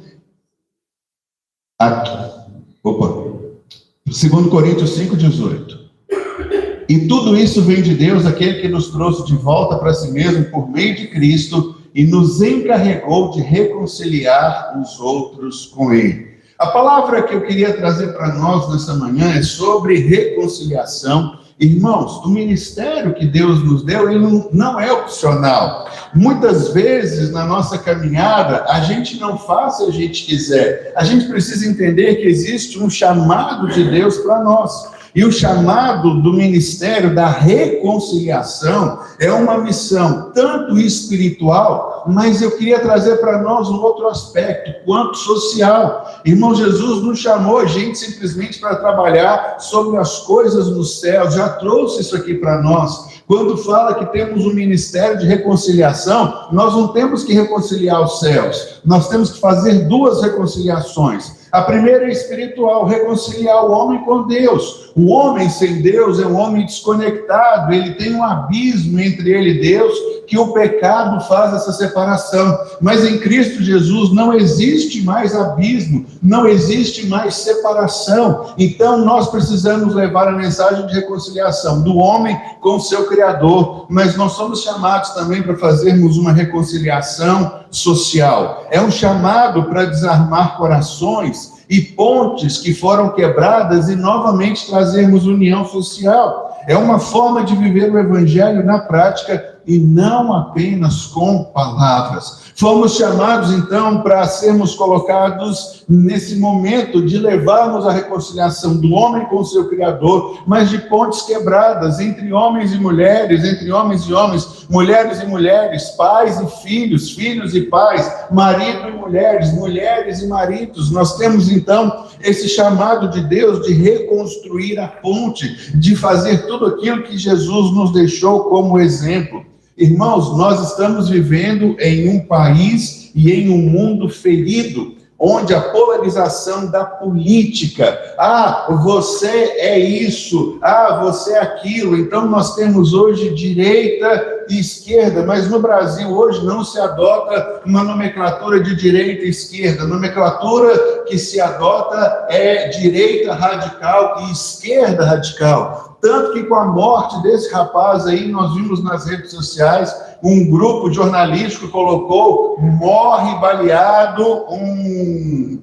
2 Coríntios 5,18. E tudo isso vem de Deus, aquele que nos trouxe de volta para si mesmo por meio de Cristo e nos encarregou de reconciliar os outros com Ele. A palavra que eu queria trazer para nós nessa manhã é sobre reconciliação. Irmãos, o ministério que Deus nos deu, ele não é opcional. Muitas vezes, na nossa caminhada, a gente não faz se a gente quiser. A gente precisa entender que existe um chamado de Deus para nós. E o chamado do ministério da reconciliação é uma missão tanto espiritual, mas eu queria trazer para nós um outro aspecto, quanto social. Irmão, Jesus não chamou a gente simplesmente para trabalhar sobre as coisas no céu, já trouxe isso aqui para nós. Quando fala que temos um ministério de reconciliação, nós não temos que reconciliar os céus, nós temos que fazer duas reconciliações. A primeira é espiritual, reconciliar o homem com Deus. O homem sem Deus é um homem desconectado, ele tem um abismo entre ele e Deus, que o pecado faz essa separação. Mas em Cristo Jesus não existe mais abismo, não existe mais separação. Então nós precisamos levar a mensagem de reconciliação do homem com o seu Criador, mas nós somos chamados também para fazermos uma reconciliação social. É um chamado para desarmar corações e pontes que foram quebradas e novamente trazermos união social. É uma forma de viver o evangelho na prática e não apenas com palavras. Fomos chamados, então, para sermos colocados nesse momento de levarmos a reconciliação do homem com o seu Criador, mas de pontes quebradas entre homens e mulheres, entre homens e homens, mulheres e mulheres, pais e filhos, filhos e pais, marido e mulheres, mulheres e maridos. Nós temos, então, esse chamado de Deus de reconstruir a ponte, de fazer tudo aquilo que Jesus nos deixou como exemplo. Irmãos, nós estamos vivendo em um país e em um mundo ferido, onde a polarização da política, você é isso, você é aquilo. Então nós temos hoje direita e esquerda, mas no Brasil hoje não se adota uma nomenclatura de direita e esquerda. A nomenclatura que se adota é direita radical e esquerda radical. Tanto que com a morte desse rapaz aí, nós vimos nas redes sociais, um grupo jornalístico colocou: morre baleado um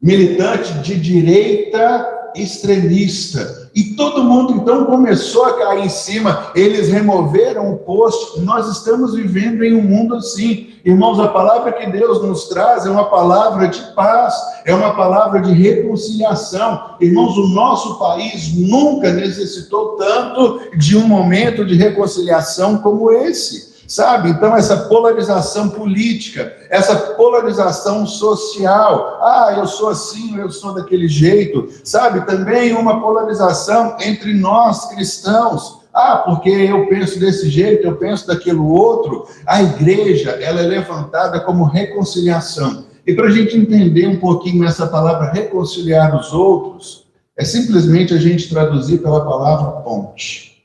militante de direita extremista. E todo mundo então começou a cair em cima, eles removeram o post. Nós estamos vivendo em um mundo assim. Irmãos, a palavra que Deus nos traz é uma palavra de paz, é uma palavra de reconciliação. Irmãos, o nosso país nunca necessitou tanto de um momento de reconciliação como esse. Sabe? Então, essa polarização política, essa polarização social, eu sou assim, eu sou daquele jeito, sabe? Também uma polarização entre nós cristãos. Porque eu penso desse jeito, eu penso daquilo outro. A igreja, ela é levantada como reconciliação. E para a gente entender um pouquinho essa palavra reconciliar os outros, é simplesmente a gente traduzir pela palavra ponte.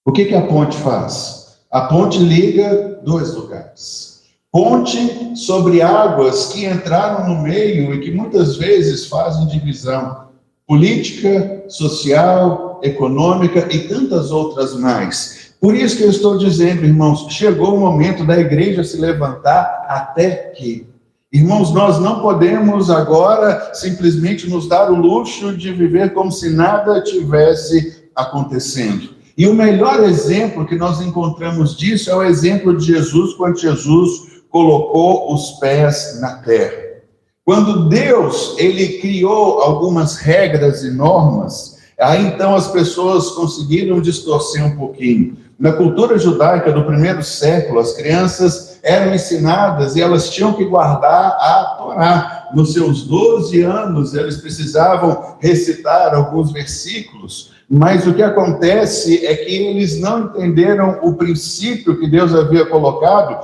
O que a ponte faz? A ponte liga dois lugares. Ponte sobre águas que entraram no meio e que muitas vezes fazem divisão política, social, econômica e tantas outras mais. Por isso que eu estou dizendo, irmãos, chegou o momento da igreja se levantar até que. Irmãos, nós não podemos agora simplesmente nos dar o luxo de viver como se nada tivesse acontecendo. E o melhor exemplo que nós encontramos disso é o exemplo de Jesus, quando Jesus colocou os pés na terra. Quando Deus, ele criou algumas regras e normas, aí então as pessoas conseguiram distorcer um pouquinho. Na cultura judaica do primeiro século, as crianças eram ensinadas e elas tinham que guardar a Torá. Nos seus 12 anos, eles precisavam recitar alguns versículos, mas o que acontece é que eles não entenderam o princípio que Deus havia colocado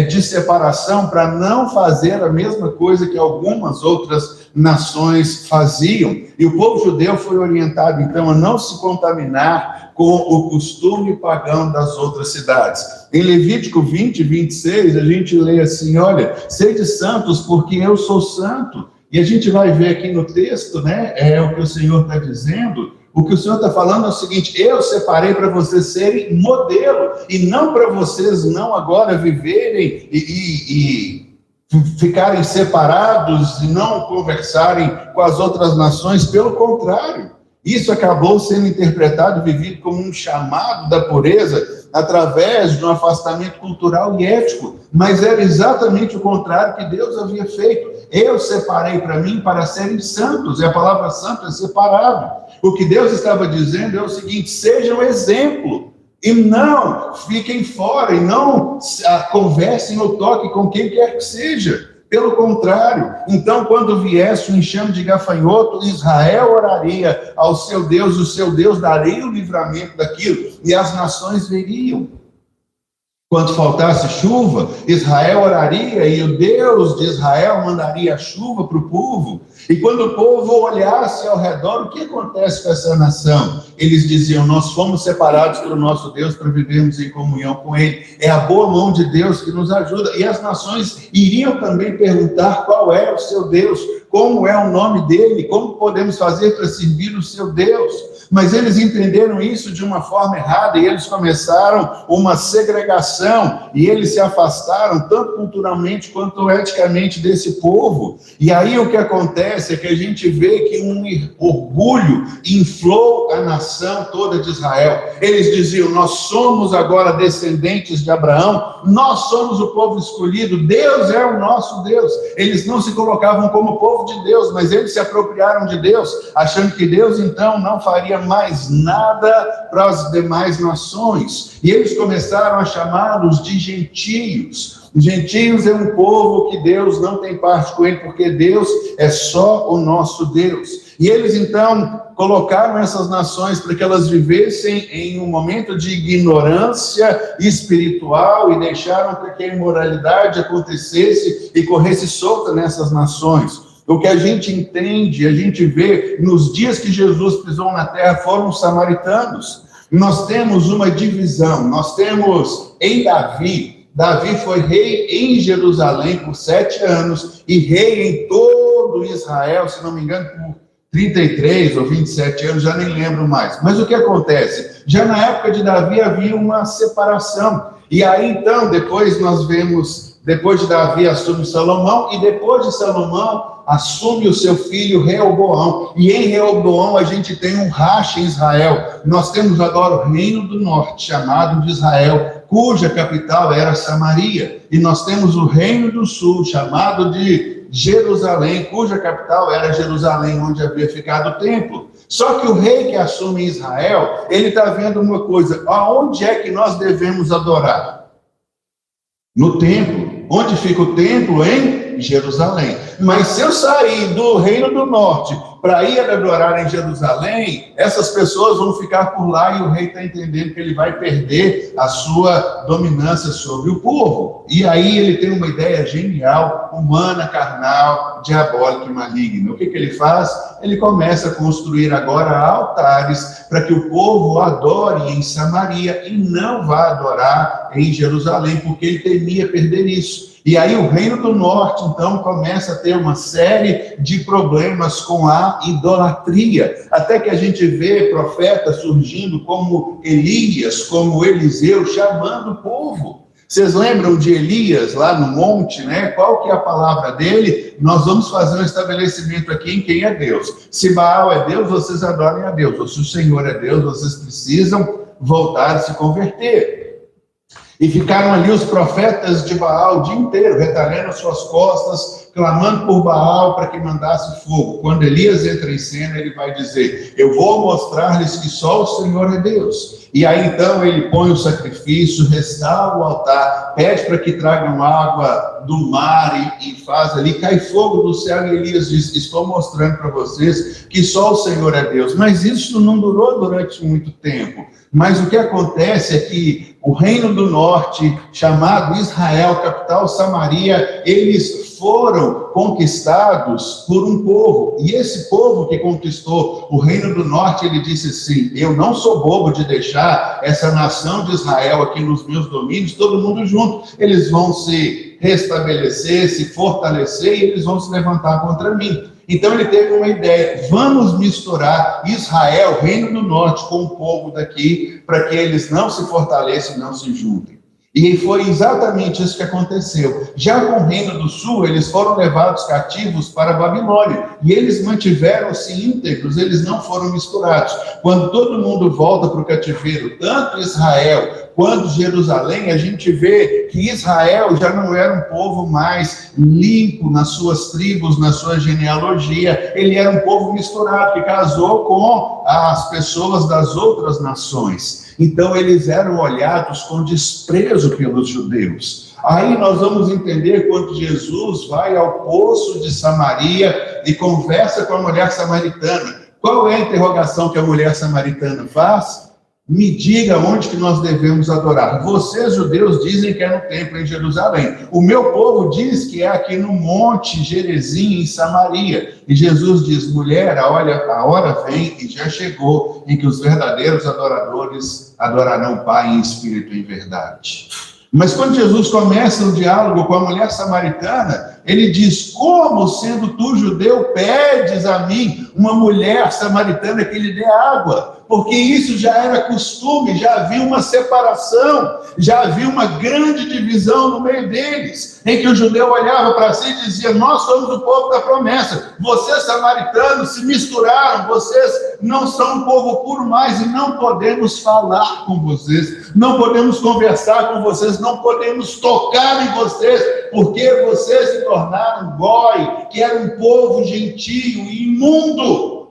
de separação para não fazer a mesma coisa que algumas outras nações faziam. E o povo judeu foi orientado, então, a não se contaminar com o costume pagão das outras cidades. Em Levítico 20, 26, a gente lê assim, olha, sede santos porque eu sou santo. E a gente vai ver aqui no texto, né, o que o Senhor está dizendo. O que o Senhor está falando é o seguinte, eu separei para vocês serem modelo, e não para vocês não agora viverem e ficarem separados e não conversarem com as outras nações, pelo contrário. Isso acabou sendo interpretado e vivido como um chamado da pureza através de um afastamento cultural e ético, mas era exatamente o contrário que Deus havia feito. Eu separei para mim para serem santos, e a palavra santo é separado. O que Deus estava dizendo é o seguinte, sejam exemplo, e não fiquem fora, e não conversem ou toquem com quem quer que seja. Pelo contrário, então, quando viesse o enxame de gafanhoto, Israel oraria ao seu Deus, o seu Deus daria o livramento daquilo, e as nações veriam. Quando faltasse chuva, Israel oraria, e o Deus de Israel mandaria a chuva para o povo. E quando o povo olhasse ao redor, o que acontece com essa nação? Eles diziam, nós fomos separados pelo nosso Deus para vivermos em comunhão com Ele. É a boa mão de Deus que nos ajuda. E as nações iriam também perguntar qual é o seu Deus, como é o nome dele, como podemos fazer para servir o seu Deus. Mas eles entenderam isso de uma forma errada e eles começaram uma segregação e eles se afastaram tanto culturalmente quanto eticamente desse povo. E aí o que acontece é que a gente vê que um orgulho inflou a nação toda de Israel. Eles diziam, nós somos agora descendentes de Abraão, nós somos o povo escolhido, Deus é o nosso Deus. Eles não se colocavam como povo de Deus, mas eles se apropriaram de Deus, achando que Deus então não faria mais nada para as demais nações. E eles começaram a chamá-los de gentios. Gentios é um povo que Deus não tem parte com ele, porque Deus é só o nosso Deus. E eles então colocaram essas nações para que elas vivessem em um momento de ignorância espiritual e deixaram que a imoralidade acontecesse e corresse solta nessas nações. O que a gente entende, a gente vê, nos dias que Jesus pisou na terra, foram os samaritanos. Nós temos uma divisão, nós temos em Davi foi rei em Jerusalém por 7 anos, e rei em todo Israel, se não me engano, por 33 ou 27 anos, já nem lembro mais. Mas o que acontece? Já na época de Davi havia uma separação, e aí então, depois nós vemos, depois de Davi assume Salomão, e depois de Salomão assume o seu filho Reoboão, e em Reoboão a gente tem um racha em Israel. Nós temos agora o reino do norte, chamado de Israel, cuja capital era Samaria, e nós temos o reino do sul, chamado de Jerusalém, cuja capital era Jerusalém, onde havia ficado o templo. Só que o rei que assume Israel, ele está vendo uma coisa, aonde é que nós devemos adorar? No templo. Onde fica o templo? Em Jerusalém. Mas se eu sair do reino do norte para ir adorar em Jerusalém, essas pessoas vão ficar por lá e o rei está entendendo que ele vai perder a sua dominância sobre o povo. E aí ele tem uma ideia genial, humana, carnal, diabólica e maligna. O que ele faz? Ele começa a construir agora altares para que o povo adore em Samaria e não vá adorar em Jerusalém, porque ele temia perder isso. E aí o Reino do Norte, então, começa a ter uma série de problemas com a idolatria, até que a gente vê profetas surgindo como Elias, como Eliseu, chamando o povo. Vocês lembram de Elias lá no monte, né? Qual que é a palavra dele? Nós vamos fazer um estabelecimento aqui em quem é Deus. Se Baal é Deus, vocês adorem a Deus. Ou se o Senhor é Deus, vocês precisam voltar a se converter. E ficaram ali os profetas de Baal o dia inteiro, retalhando as suas costas, clamando por Baal para que mandasse fogo. Quando Elias entra em cena, ele vai dizer: eu vou mostrar-lhes que só o Senhor é Deus. E aí então ele põe o sacrifício, restaura o altar, pede para que tragam água do mar e faz ali, cai fogo do céu, e Elias diz: estou mostrando para vocês que só o Senhor é Deus. Mas isso não durou durante muito tempo. Mas o que acontece é que o Reino do Norte, chamado Israel, capital Samaria, eles foram conquistados por um povo. E esse povo que conquistou o Reino do Norte, ele disse assim: eu não sou bobo de deixar essa nação de Israel aqui nos meus domínios, todo mundo junto. Eles vão se restabelecer, se fortalecer e eles vão se levantar contra mim. Então ele teve uma ideia: vamos misturar Israel, Reino do Norte, com o povo daqui, para que eles não se fortaleçam, não se juntem. E foi exatamente isso que aconteceu. Já com o Reino do Sul, eles foram levados cativos para a Babilônia, e eles mantiveram-se íntegros, eles não foram misturados. Quando todo mundo volta para o cativeiro, tanto Israel quanto Jerusalém, a gente vê que Israel já não era um povo mais limpo nas suas tribos, na sua genealogia. Ele era um povo misturado, que casou com as pessoas das outras nações. Então eles eram olhados com desprezo pelos judeus. Aí nós vamos entender quando Jesus vai ao poço de Samaria e conversa com a mulher samaritana. Qual é a interrogação que a mulher samaritana faz? Me diga onde que nós devemos adorar. Vocês, judeus, dizem que é no templo em Jerusalém. O meu povo diz que é aqui no Monte Gerizim, em Samaria. E Jesus diz: mulher, a hora vem e já chegou em que os verdadeiros adoradores adorarão o Pai em espírito e em verdade. Mas quando Jesus começa o diálogo com a mulher samaritana, ele diz: como, sendo tu judeu, pedes a mim, uma mulher samaritana, que lhe dê água? Porque isso já era costume, já havia uma separação, já havia uma grande divisão no meio deles, em que o judeu olhava para si e dizia: nós somos o povo da promessa, vocês samaritanos se misturaram, vocês não são um povo puro mais, e não podemos falar com vocês, não podemos conversar com vocês, não podemos tocar em vocês, porque vocês se tornaram goi, que era um povo gentio e imundo.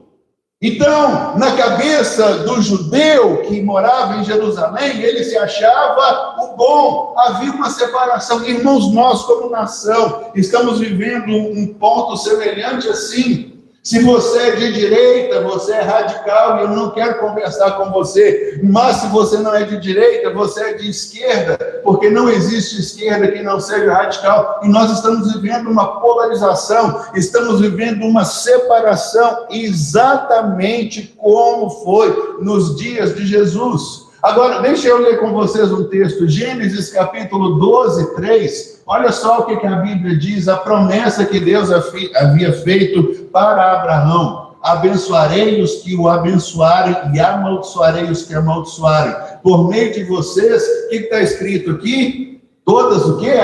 Então, na cabeça do judeu que morava em Jerusalém, ele se achava o bom. Havia uma separação. Irmãos, nós como nação estamos vivendo um ponto semelhante assim. Se você é de direita, você é radical e eu não quero conversar com você. Mas se você não é de direita, você é de esquerda, porque não existe esquerda que não seja radical. E nós estamos vivendo uma polarização, estamos vivendo uma separação, exatamente como foi nos dias de Jesus. Agora, deixa eu ler com vocês um texto, Gênesis capítulo 12, 3. Olha só o que a Bíblia diz, a promessa que Deus havia feito para Abraão. Abençoarei os que o abençoarem e amaldiçoarei os que amaldiçoarem. Por meio de vocês, o que está escrito aqui? Todas o quê?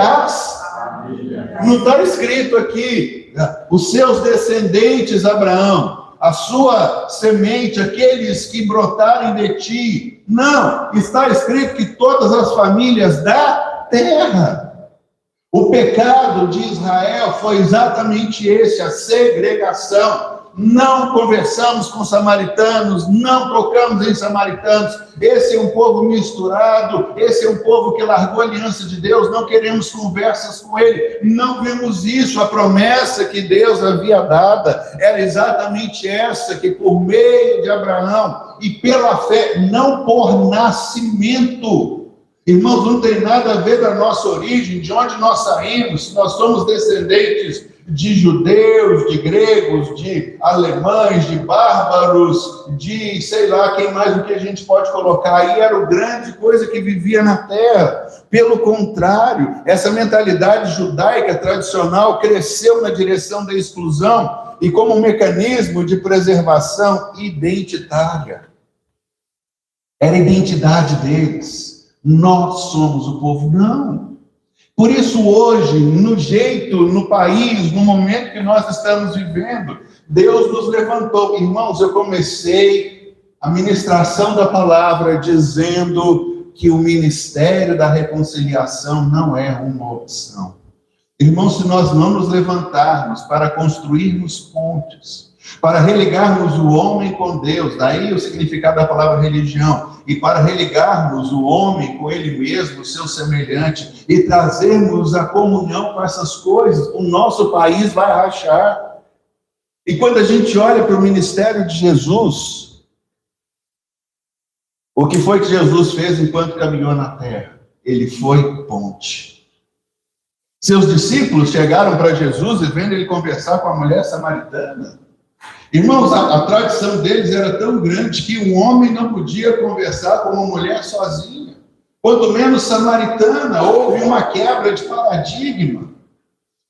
Não está escrito aqui, os seus descendentes, Abraão. A sua semente, aqueles que brotarem de ti. Não, está escrito que todas as famílias da terra. O pecado de Israel foi exatamente esse, a segregação. não conversamos com samaritanos, não tocamos em samaritanos. Esse é um povo misturado, esse é um povo que largou a aliança de Deus, não queremos conversas com ele. Não vemos isso. A promessa que Deus havia dada era exatamente essa, que por meio de Abraão e pela fé, não por nascimento. Irmãos, não tem nada a ver da nossa origem, de onde nós saímos, se nós somos descendentes de judeus, de gregos, de alemães, de bárbaros, de sei lá quem mais o que a gente pode colocar aí, era o grande coisa que vivia na terra. Pelo contrário, essa mentalidade judaica tradicional cresceu na direção da exclusão e como um mecanismo de preservação identitária. Era a identidade deles. Nós somos o povo. Não. Por isso, hoje, no jeito, no país, no momento que nós estamos vivendo, Deus nos levantou. Irmãos, eu comecei a ministração da palavra dizendo que o ministério da reconciliação não é uma opção. Irmãos, se nós não nos levantarmos para construirmos pontes, para religarmos o homem com Deus, daí o significado da palavra religião, e para religarmos o homem com ele mesmo, o seu semelhante, e trazermos a comunhão com essas coisas, o nosso país vai rachar. E quando a gente olha para o ministério de Jesus, o que foi que Jesus fez enquanto caminhou na terra? Ele foi ponte. Seus discípulos chegaram para Jesus e vendo ele conversar com a mulher samaritana. Irmãos, a tradição deles era tão grande que um homem não podia conversar com uma mulher sozinha. Quanto menos samaritana, houve uma quebra de paradigma.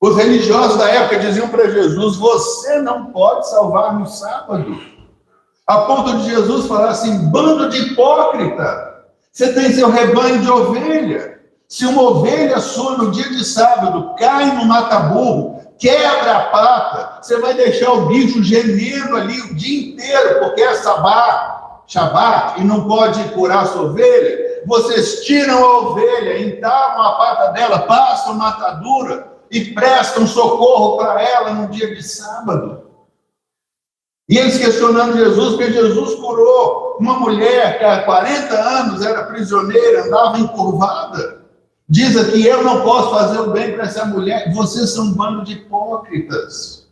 Os religiosos da época diziam para Jesus: você não pode salvar no sábado. A ponto de Jesus falar assim: bando de hipócrita, você tem seu rebanho de ovelha. Se uma ovelha sua no dia de sábado cai no mataburro, quebra a pata, você vai deixar o bicho gemendo ali o dia inteiro, porque é Shabat, e não pode curar a sua ovelha. Vocês tiram a ovelha, entalam a pata dela, passam matadura e prestam socorro para ela no dia de sábado. E eles questionando Jesus, porque Jesus curou uma mulher que há 40 anos era prisioneira, andava encurvada. Diz aqui: eu não posso fazer o bem para essa mulher. Vocês são um bando de hipócritas.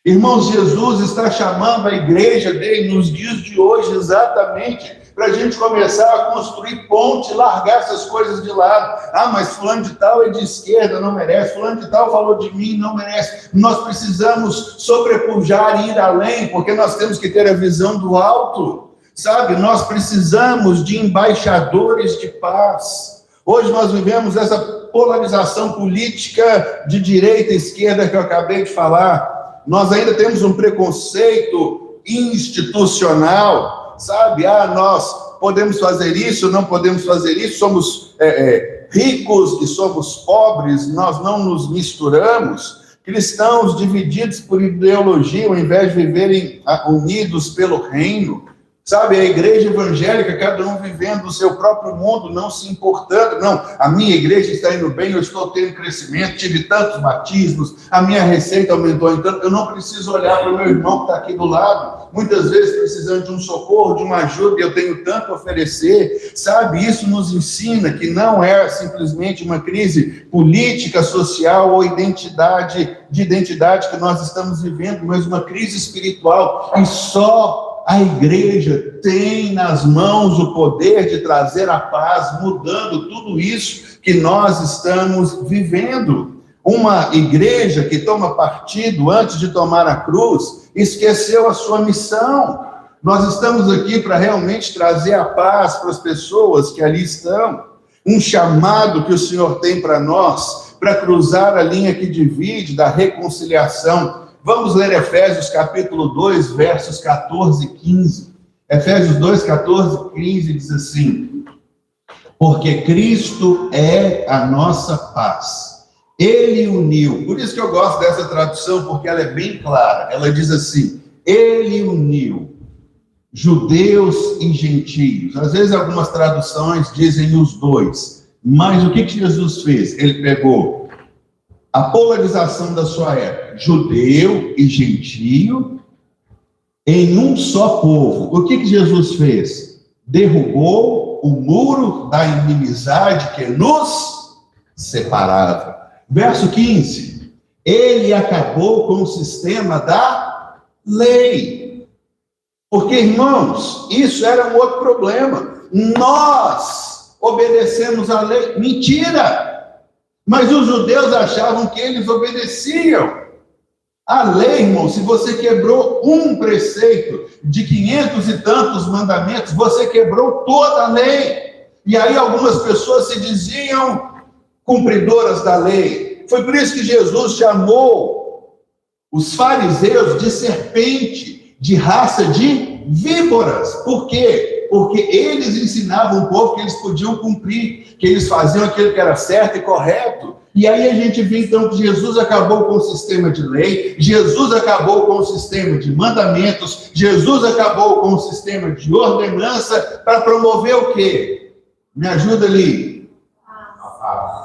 Irmãos, Jesus está chamando a igreja dele nos dias de hoje exatamente para a gente começar a construir ponte, largar essas coisas de lado. Ah, mas fulano de tal é de esquerda, não merece. Fulano de tal falou de mim, não merece. Nós precisamos sobrepujar e ir além, porque nós temos que ter a visão do alto. Sabe, nós precisamos de embaixadores de paz. Hoje nós vivemos essa polarização política de direita e esquerda que eu acabei de falar. Nós ainda temos um preconceito institucional, sabe? Ah, nós podemos fazer isso, não podemos fazer isso, somos ricos e somos pobres, nós não nos misturamos. Cristãos divididos por ideologia, ao invés de viverem unidos pelo reino. Sabe, a igreja evangélica, cada um vivendo o seu próprio mundo, não se importando. Não, a minha igreja está indo bem, eu estou tendo crescimento, tive tantos batismos, a minha receita aumentou, então eu não preciso olhar para o meu irmão que está aqui do lado, muitas vezes precisando de um socorro, de uma ajuda, e eu tenho tanto a oferecer. Sabe, isso nos ensina que não é simplesmente uma crise política, social ou identidade que nós estamos vivendo, mas uma crise espiritual, e só a igreja tem nas mãos o poder de trazer a paz, mudando tudo isso que nós estamos vivendo. Uma igreja que toma partido antes de tomar a cruz, esqueceu a sua missão. Nós estamos aqui para realmente trazer a paz para as pessoas que ali estão. Um chamado que o Senhor tem para nós, para cruzar a linha que divide da reconciliação. Vamos ler Efésios capítulo 2, versos 14 e 15. Efésios 2, 14 e 15 diz assim: porque Cristo é a nossa paz. Ele uniu. Por isso que eu gosto dessa tradução, porque ela é bem clara. Ela diz assim: ele uniu judeus e gentios. Às vezes algumas traduções dizem os dois. Mas o que Jesus fez? Ele pegou a polarização da sua época, judeu e gentio, em um só povo. O que Jesus fez? Derrubou o muro da inimizade que nos separava. Verso 15. Ele acabou com o sistema da lei. Porque, irmãos, isso era um outro problema. Nós obedecemos a lei. Mentira! Mas os judeus achavam que eles obedeciam. A lei, irmão, se você quebrou um preceito de 500 e tantos mandamentos, você quebrou toda a lei. E aí algumas pessoas se diziam cumpridoras da lei. Foi por isso que Jesus chamou os fariseus de serpente, de raça de víboras. Por quê? Porque eles ensinavam o povo que eles podiam cumprir, que eles faziam aquilo que era certo e correto. E aí a gente vê então que Jesus acabou com o sistema de lei, Jesus acabou com o sistema de mandamentos, Jesus acabou com o sistema de ordenança para promover o quê? Me ajuda ali.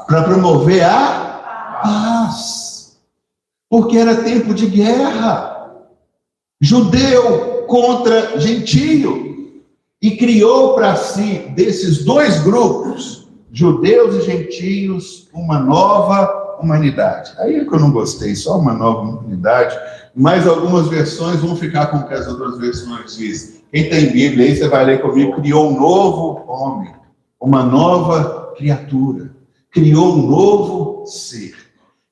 Para promover a paz. Porque era tempo de guerra. Judeu contra gentio. E criou para si, desses dois grupos, judeus e gentios, uma nova humanidade. Aí é que eu não gostei, só uma nova humanidade, mas algumas versões vão ficar com o que as outras versões dizem. Quem tem Bíblia aí, você vai ler comigo, criou um novo homem, uma nova criatura, criou um novo ser,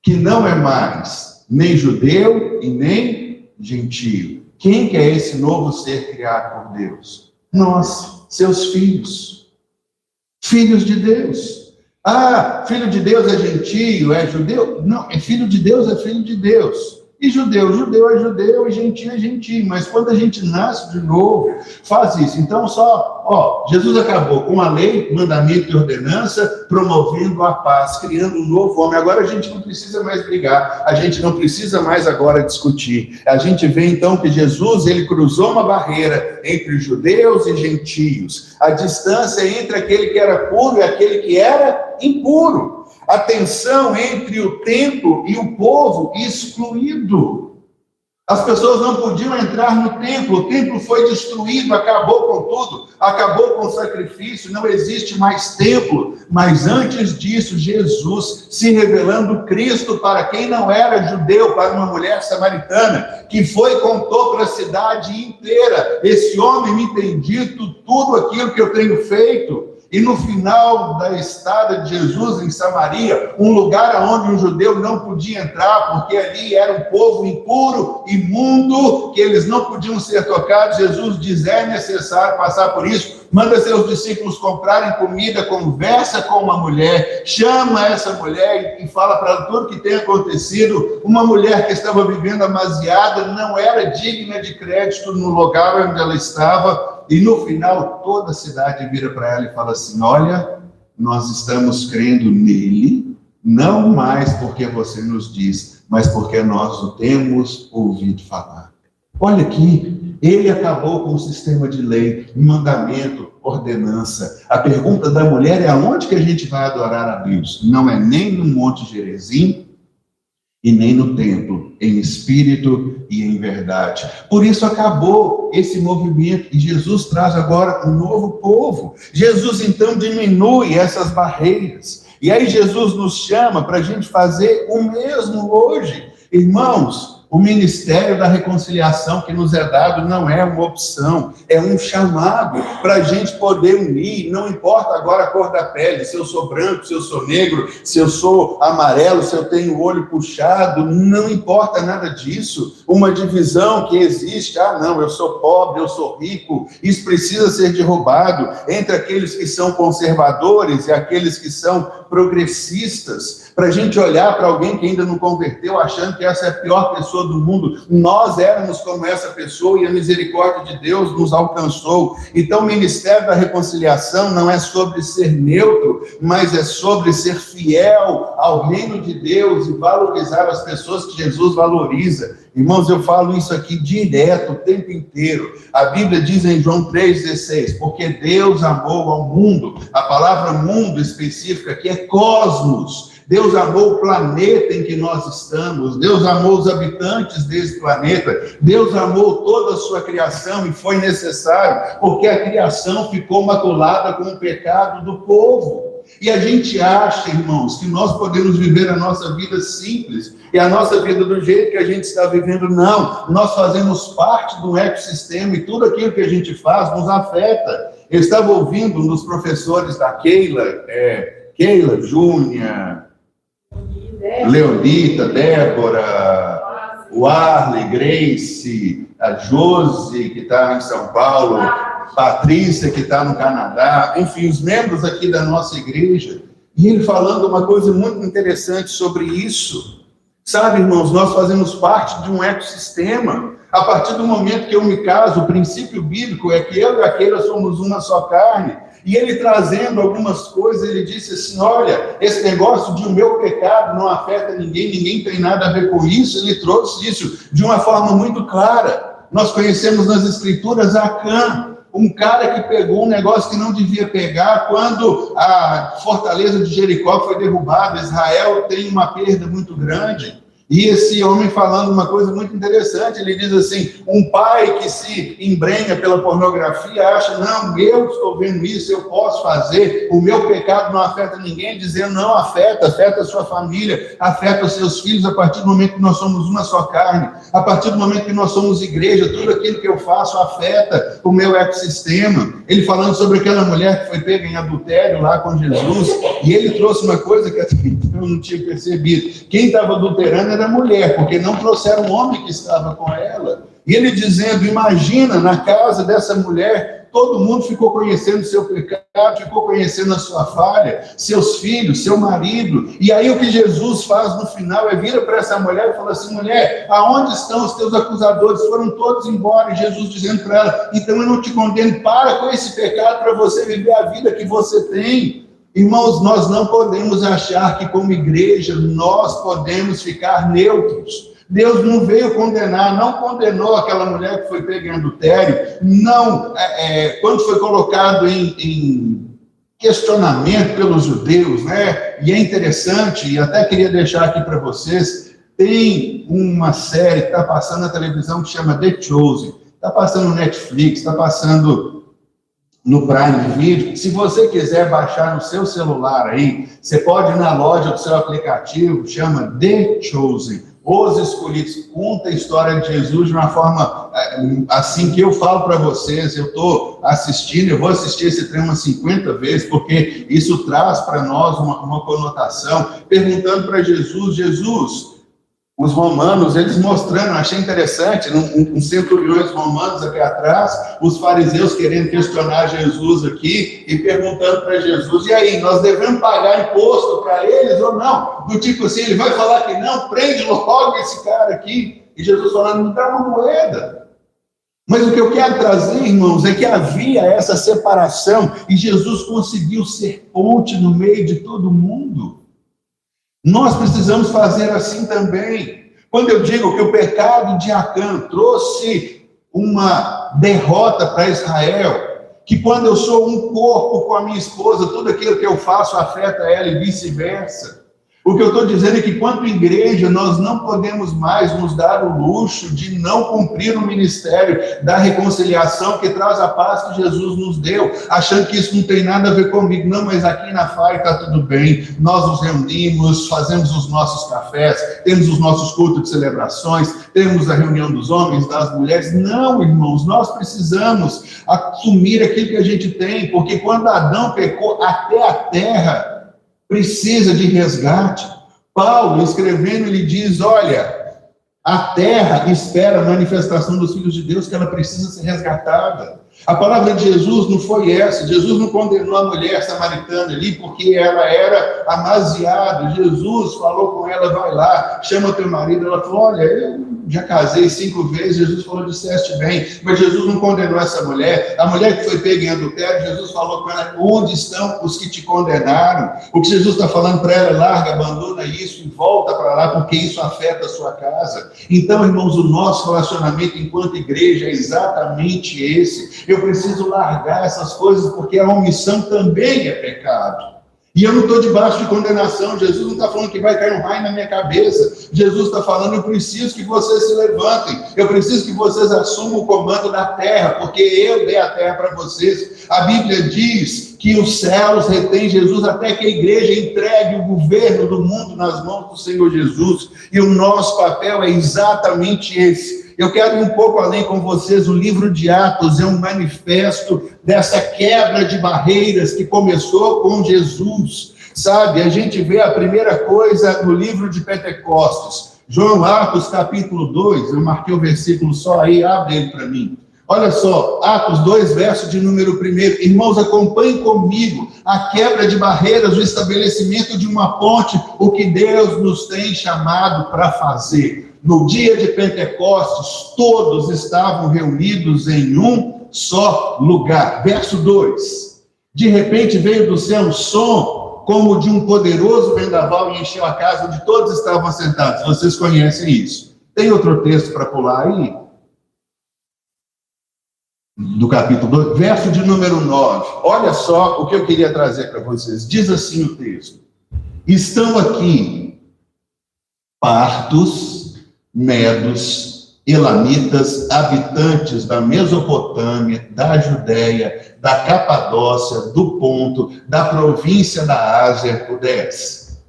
que não é mais nem judeu e nem gentio. Quem que é esse novo ser criado por Deus? Nós, seus filhos. Filhos de Deus. Ah, filho de Deus é gentio, é judeu? Não, é filho de Deus, é filho de Deus. E judeu é judeu, e gentio é gentio. Mas quando a gente nasce de novo, faz isso. Então Jesus acabou com a lei, mandamento e ordenança, promovendo a paz, criando um novo homem. Agora a gente não precisa mais brigar, a gente não precisa mais agora discutir. A gente vê então que Jesus, ele cruzou uma barreira entre judeus e gentios. A distância entre aquele que era puro e aquele que era impuro. A tensão entre o templo e o povo excluído. As pessoas não podiam entrar no templo, o templo foi destruído, acabou com tudo, acabou com o sacrifício, não existe mais templo. Mas antes disso, Jesus se revelando Cristo para quem não era judeu, para uma mulher samaritana, que foi e contou para a cidade inteira: esse homem me tem dito tudo aquilo que eu tenho feito. E no final da estada de Jesus em Samaria, um lugar onde um judeu não podia entrar, porque ali era um povo impuro, imundo, que eles não podiam ser tocados, Jesus diz: é necessário passar por isso. Manda seus discípulos comprarem comida, conversa com uma mulher, chama essa mulher e fala para ela tudo que tem acontecido. Uma mulher que estava vivendo amasiada, não era digna de crédito no lugar onde ela estava. E no final, toda a cidade vira para ela e fala assim: olha, nós estamos crendo nele, não mais porque você nos diz, mas porque nós o temos ouvido falar. Olha aqui, ele acabou com o sistema de lei, mandamento, ordenança. A pergunta da mulher é: aonde que a gente vai adorar a Deus? Não é nem no Monte Gerizim e nem no templo, em espírito e em verdade. Por isso acabou esse movimento, e Jesus traz agora um novo povo. Jesus então diminui essas barreiras, e aí Jesus nos chama para a gente fazer o mesmo hoje. Irmãos, o ministério da reconciliação que nos é dado não é uma opção, é um chamado para a gente poder unir. Não importa agora a cor da pele, se eu sou branco, se eu sou negro, se eu sou amarelo, se eu tenho o olho puxado, não importa nada disso. Uma divisão que existe: ah não, eu sou pobre, eu sou rico, isso precisa ser derrubado, entre aqueles que são conservadores e aqueles que são progressistas, para a gente olhar para alguém que ainda não converteu achando que essa é a pior pessoa do mundo. Nós éramos como essa pessoa e a misericórdia de Deus nos alcançou. Então o ministério da reconciliação não é sobre ser neutro, mas é sobre ser fiel ao reino de Deus e valorizar as pessoas que Jesus valoriza. Irmãos, eu falo isso aqui direto, o tempo inteiro. A Bíblia diz em João 3,16, porque Deus amou ao mundo. A palavra mundo específica aqui é cosmos. Deus amou o planeta em que nós estamos, Deus amou os habitantes desse planeta, Deus amou toda a sua criação e foi necessário, porque a criação ficou maculada com o pecado do povo. E a gente acha, irmãos, que nós podemos viver a nossa vida simples e a nossa vida do jeito que a gente está vivendo. Não, nós fazemos parte do ecossistema e tudo aquilo que a gente faz nos afeta. Eu estava ouvindo um dos professores da Keila, Júnia, Leonita, Débora, o Arley, Grace, a Josi, que está em São Paulo, Patrícia, que está no Canadá, enfim, os membros aqui da nossa igreja, e ele falando uma coisa muito interessante sobre isso. Sabe, irmãos, nós fazemos parte de um ecossistema. A partir do momento que eu me caso, o princípio bíblico é que eu e aquela somos uma só carne. E ele trazendo algumas coisas, ele disse assim, olha, esse negócio de o meu pecado não afeta ninguém, ninguém tem nada a ver com isso. Ele trouxe isso de uma forma muito clara. Nós conhecemos nas Escrituras Acã, um cara que pegou um negócio que não devia pegar quando a fortaleza de Jericó foi derrubada. Israel tem uma perda muito grande. E esse homem falando uma coisa muito interessante, ele diz assim, um pai que se embrenha pela pornografia acha, não, eu estou vendo isso, eu posso fazer, o meu pecado não afeta ninguém, dizendo, não, afeta a sua família, afeta os seus filhos, a partir do momento que nós somos uma só carne, a partir do momento que nós somos igreja, tudo aquilo que eu faço afeta o meu ecossistema. Ele falando sobre aquela mulher que foi pega em adultério lá com Jesus, e ele trouxe uma coisa que até então eu não tinha percebido, quem estava adulterando era a mulher, porque não trouxeram o homem que estava com ela. E ele dizendo, imagina, na casa dessa mulher, todo mundo ficou conhecendo seu pecado, ficou conhecendo a sua falha, seus filhos, seu marido. E aí o que Jesus faz no final é vira para essa mulher e fala assim, mulher, aonde estão os teus acusadores? Foram todos embora. E Jesus dizendo para ela, então eu não te condeno, para com esse pecado para você viver a vida que você tem. Irmãos, nós não podemos achar que como igreja nós podemos ficar neutros. Deus não veio condenar, não condenou aquela mulher que foi pega em adultério, não, quando foi colocado em questionamento pelos judeus, né? E é interessante, e até queria deixar aqui para vocês, tem uma série que está passando na televisão que chama The Chosen, está passando no Netflix, está passando no Prime Video. Se você quiser baixar no seu celular aí, você pode ir na loja do seu aplicativo, chama The Chosen, Os Escolhidos. Conta a história de Jesus de uma forma assim que eu falo para vocês. Eu estou assistindo, eu vou assistir esse trem umas 50 vezes, porque isso traz para nós uma conotação, perguntando para Jesus, os romanos, eles mostrando, achei interessante, uns centuriões romanos aqui atrás, os fariseus querendo questionar Jesus aqui e perguntando para Jesus, e aí, nós devemos pagar imposto para eles ou não? Do tipo assim, ele vai falar que não, prende logo esse cara aqui. E Jesus falando, não dá uma moeda. Mas o que eu quero trazer, irmãos, é que havia essa separação e Jesus conseguiu ser ponte no meio de todo mundo. Nós precisamos fazer assim também. Quando eu digo que o pecado de Acã trouxe uma derrota para Israel, que quando eu sou um corpo com a minha esposa, tudo aquilo que eu faço afeta ela e vice-versa. O que eu estou dizendo é que, quanto igreja, nós não podemos mais nos dar o luxo de não cumprir o ministério da reconciliação que traz a paz que Jesus nos deu, achando que isso não tem nada a ver comigo. Não, mas aqui na FAI está tudo bem. Nós nos reunimos, fazemos os nossos cafés, temos os nossos cultos de celebrações, temos a reunião dos homens, das mulheres. Não, irmãos, nós precisamos assumir aquilo que a gente tem, porque quando Adão pecou, até a terra precisa de resgate. Paulo, escrevendo, ele diz, olha, a terra espera a manifestação dos filhos de Deus, que ela precisa ser resgatada. A palavra de Jesus não foi essa. Jesus não condenou a mulher samaritana ali porque ela era amaziada. Jesus falou com ela, vai lá, chama teu marido. Ela falou, olha, eu já casei 5 vezes. Jesus falou, disseste bem. Mas Jesus não condenou essa mulher. A mulher que foi pega em adultério, Jesus falou com ela, onde estão os que te condenaram? O que Jesus está falando para ela, larga, abandona isso e volta para lá, porque isso afeta a sua casa. Então, irmãos, o nosso relacionamento enquanto igreja é exatamente esse. Eu preciso largar essas coisas, porque a omissão também é pecado. E eu não estou debaixo de condenação. Jesus não está falando que vai cair um raio na minha cabeça. Jesus está falando, eu preciso que vocês se levantem. Eu preciso que vocês assumam o comando da terra, porque eu dei a terra para vocês. A Bíblia diz que os céus retêm Jesus até que a igreja entregue o governo do mundo nas mãos do Senhor Jesus. E o nosso papel é exatamente esse. Eu quero ir um pouco além com vocês. O livro de Atos é um manifesto dessa quebra de barreiras que começou com Jesus. Sabe, a gente vê a primeira coisa no livro de Pentecostes. João Atos, capítulo 2, eu marquei o versículo só aí, abre ele para mim. Olha só, Atos 2, verso de número 1. Irmãos, acompanhem comigo a quebra de barreiras, o estabelecimento de uma ponte, o que Deus nos tem chamado para fazer. No dia de Pentecostes, todos estavam reunidos em um só lugar. Verso 2. De repente veio do céu um som, como de um poderoso vendaval, e encheu a casa onde todos estavam assentados. Vocês conhecem isso. Tem outro texto para pular aí? Do capítulo 2, verso de número 9. Olha só o que eu queria trazer para vocês. Diz assim o texto: estão aqui partos, medos, elamitas, habitantes da Mesopotâmia, da Judéia, da Capadócia, do Ponto, da província da Ásia, o 10,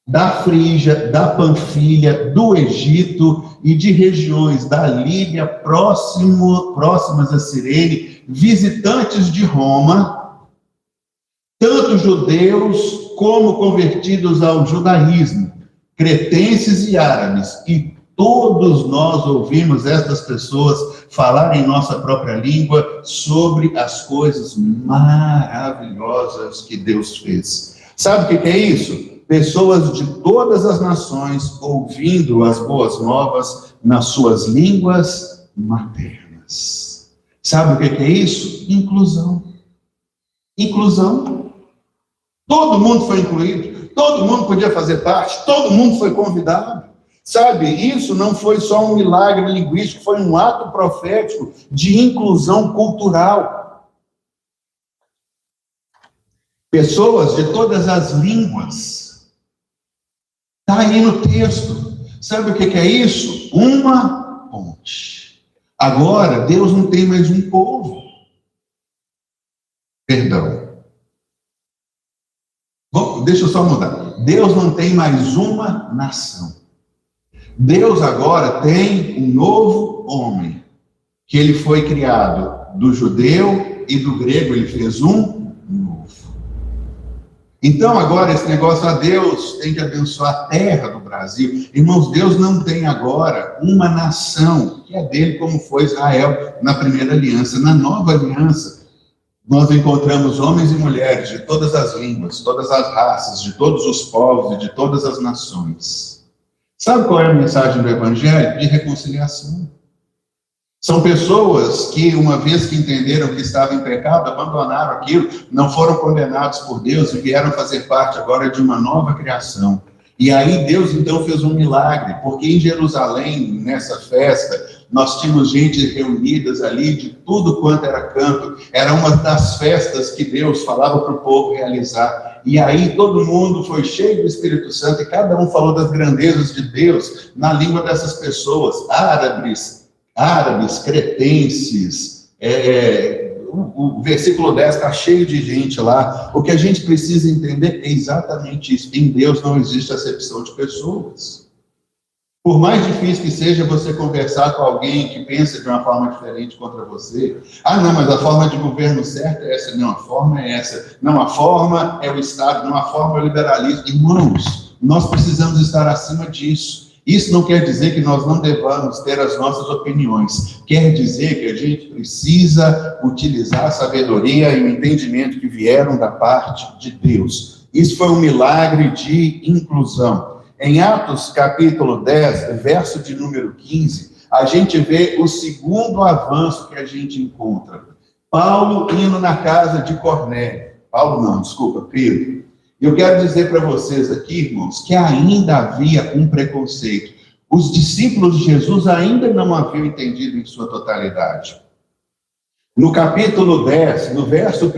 da Frígia, da Panfilha, do Egito e de regiões da Líbia próximas a Cirene, visitantes de Roma, tanto judeus como convertidos ao judaísmo, cretenses e árabes, e todos nós ouvimos estas pessoas falar em nossa própria língua sobre as coisas maravilhosas que Deus fez. Sabe o que é isso? Pessoas de todas as nações ouvindo as boas novas nas suas línguas maternas. Sabe o que é isso? Inclusão. Inclusão. Todo mundo foi incluído, todo mundo podia fazer parte, todo mundo foi convidado. Sabe, isso não foi só um milagre linguístico, foi um ato profético de inclusão cultural. Pessoas de todas as línguas. Está aí no texto. Sabe o que é isso? Uma ponte. Agora, Deus não tem mais um povo. Perdão. Bom, deixa eu só mudar. Deus não tem mais uma nação. Deus agora tem um novo homem, que ele foi criado do judeu e do grego, ele fez um novo. Então agora esse negócio, Deus tem que abençoar a terra do Brasil. Irmãos, Deus não tem agora uma nação, que é dele como foi Israel na primeira aliança. Na nova aliança, nós encontramos homens e mulheres de todas as línguas, todas as raças, de todos os povos e de todas as nações. Sabe qual é a mensagem do Evangelho? De reconciliação. São pessoas que, uma vez que entenderam que estavam em pecado, abandonaram aquilo, não foram condenados por Deus e vieram fazer parte agora de uma nova criação. E aí Deus então fez um milagre, porque em Jerusalém, nessa festa, nós tínhamos gente reunidas ali de tudo quanto era canto. Era uma das festas que Deus falava para o povo realizar. E aí todo mundo foi cheio do Espírito Santo e cada um falou das grandezas de Deus na língua dessas pessoas. Árabes, cretenses. O versículo 10 está cheio de gente lá. O que a gente precisa entender é exatamente isso. Em Deus não existe acepção de pessoas. Por mais difícil que seja você conversar com alguém que pensa de uma forma diferente contra você, não, mas a forma de governo certa é essa, não, a forma é essa, não, a forma é o Estado, não, a forma é o liberalismo. Irmãos, nós precisamos estar acima disso. Isso não quer dizer que nós não devamos ter as nossas opiniões, quer dizer que a gente precisa utilizar a sabedoria e o entendimento que vieram da parte de Deus. Isso foi um milagre de inclusão. Em Atos, capítulo 10, verso de número 15, a gente vê o segundo avanço que a gente encontra. Paulo indo na casa de Cornélio. Pedro. Eu quero dizer para vocês aqui, irmãos, que ainda havia um preconceito. Os discípulos de Jesus ainda não haviam entendido em sua totalidade. No capítulo 10, no verso 1,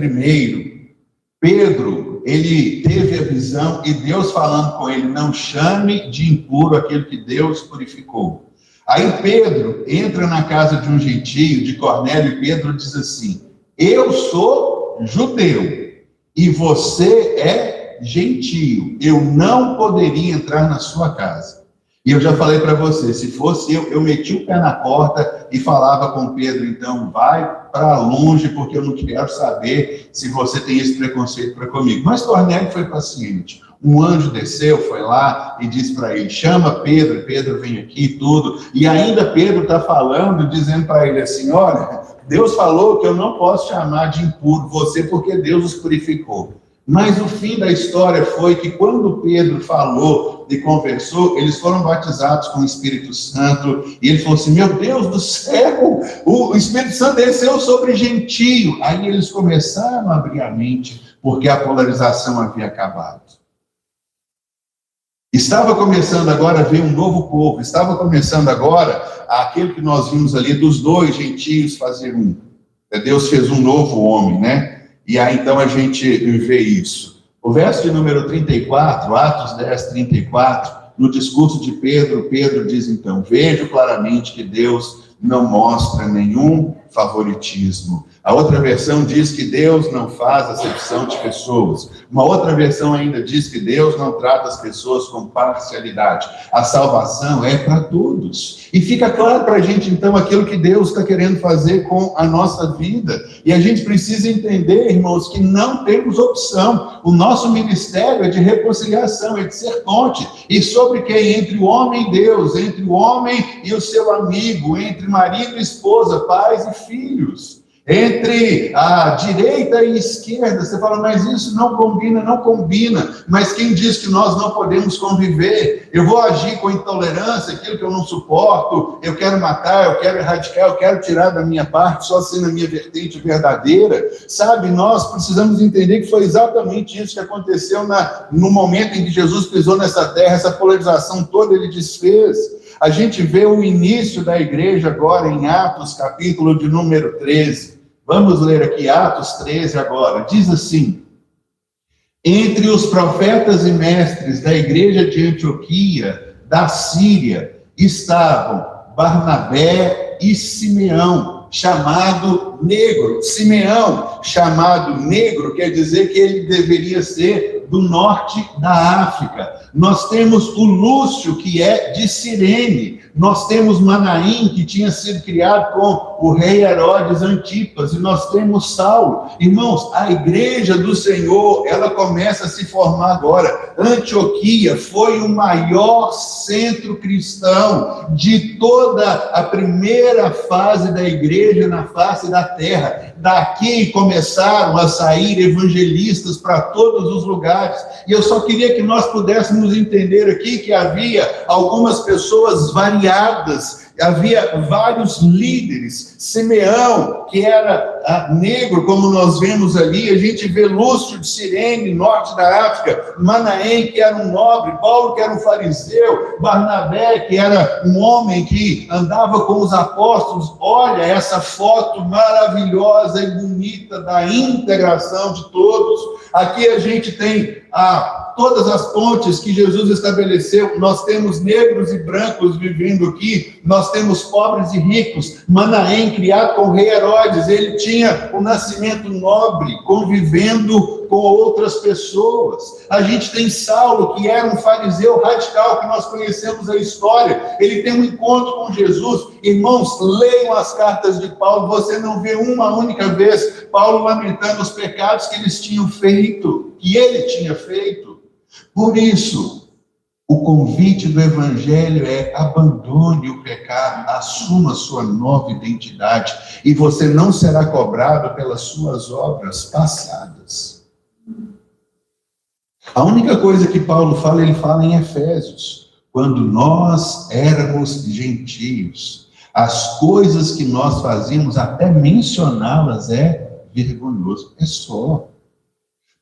Pedro ele teve a visão e Deus falando com ele, não chame de impuro aquele que Deus purificou. Aí Pedro entra na casa de um gentio, de Cornélio, e Pedro diz assim, eu sou judeu e você é gentio, eu não poderia entrar na sua casa. E eu já falei para você, se fosse eu meti o pé na porta e falava com Pedro, então vai para longe, porque eu não quero saber se você tem esse preconceito para comigo. Mas Cornélio foi paciente. Um anjo desceu, foi lá e disse para ele, chama Pedro, Pedro vem aqui e tudo. E ainda Pedro está falando, dizendo para ele assim, olha, Deus falou que eu não posso chamar de impuro você, porque Deus os purificou. Mas o fim da história foi que quando Pedro falou e conversou, eles foram batizados com o Espírito Santo, e ele falou assim, meu Deus do céu, o Espírito Santo desceu sobre gentio. Aí eles começaram a abrir a mente, porque a polarização havia acabado. Estava começando agora a ver um novo povo, estava começando agora aquele que nós vimos ali, dos dois gentios fazer um. Deus fez um novo homem, né? E aí, então, a gente vê isso. O verso de número 34, Atos 10, 34, no discurso de Pedro, Pedro diz, então, vejo claramente que Deus não mostra nenhum favoritismo. A outra versão diz que Deus não faz acepção de pessoas. Uma outra versão ainda diz que Deus não trata as pessoas com parcialidade. A salvação é para todos. E fica claro para a gente, então, aquilo que Deus está querendo fazer com a nossa vida. E a gente precisa entender, irmãos, que não temos opção. O nosso ministério é de reconciliação, é de ser ponte. E sobre quem? Entre o homem e Deus, entre o homem e o seu amigo, entre marido e esposa, pais e filhos. Entre a direita e a esquerda, você fala, mas isso não combina, mas quem diz que nós não podemos conviver? Eu vou agir com intolerância, aquilo que eu não suporto, eu quero matar, eu quero erradicar, eu quero tirar da minha parte, só sendo a minha vertente verdadeira, sabe? Nós precisamos entender que foi exatamente isso que aconteceu no momento em que Jesus pisou nessa terra, essa polarização toda ele desfez. A gente vê o início da igreja agora em Atos, capítulo de número 13. Vamos ler aqui Atos 13 agora. Diz assim, entre os profetas e mestres da igreja de Antioquia, da Síria, estavam Barnabé e Simeão, chamado negro. Simeão, chamado negro, quer dizer que ele deveria ser do norte da África. Nós temos o Lúcio, que é de Cirene. Nós temos Manaim, que tinha sido criado com o rei Herodes Antipas. E nós temos Saulo. Irmãos, a igreja do Senhor, ela começa a se formar agora. Antioquia foi o maior centro cristão de toda a primeira fase da igreja na face da terra. Daqui começaram a sair evangelistas para todos os lugares. E eu só queria que nós pudéssemos entender aqui que havia algumas pessoas variadas, havia vários líderes. Simeão, que era negro, como nós vemos ali, a gente vê Lúcio de Cirene, norte da África, Manaém, que era um nobre, Paulo, que era um fariseu, Barnabé, que era um homem que andava com os apóstolos. Olha essa foto maravilhosa e bonita da integração de todos. Aqui a gente tem todas as pontes que Jesus estabeleceu. Nós temos negros e brancos vivendo aqui, nós temos pobres e ricos. Manaém, criado com o rei Herodes, ele tinha um nascimento nobre, convivendo com outras pessoas. A gente tem Saulo, que era um fariseu radical, que nós conhecemos a história. Ele tem um encontro com Jesus. Irmãos, leiam as cartas de Paulo, você não vê uma única vez Paulo lamentando os pecados que eles tinham feito, que ele tinha feito. Por isso, o convite do Evangelho é abandone o pecado, assuma sua nova identidade, e você não será cobrado pelas suas obras passadas. A única coisa que Paulo fala, ele fala em Efésios, quando nós éramos gentios, as coisas que nós fazíamos, até mencioná-las é vergonhoso, é só.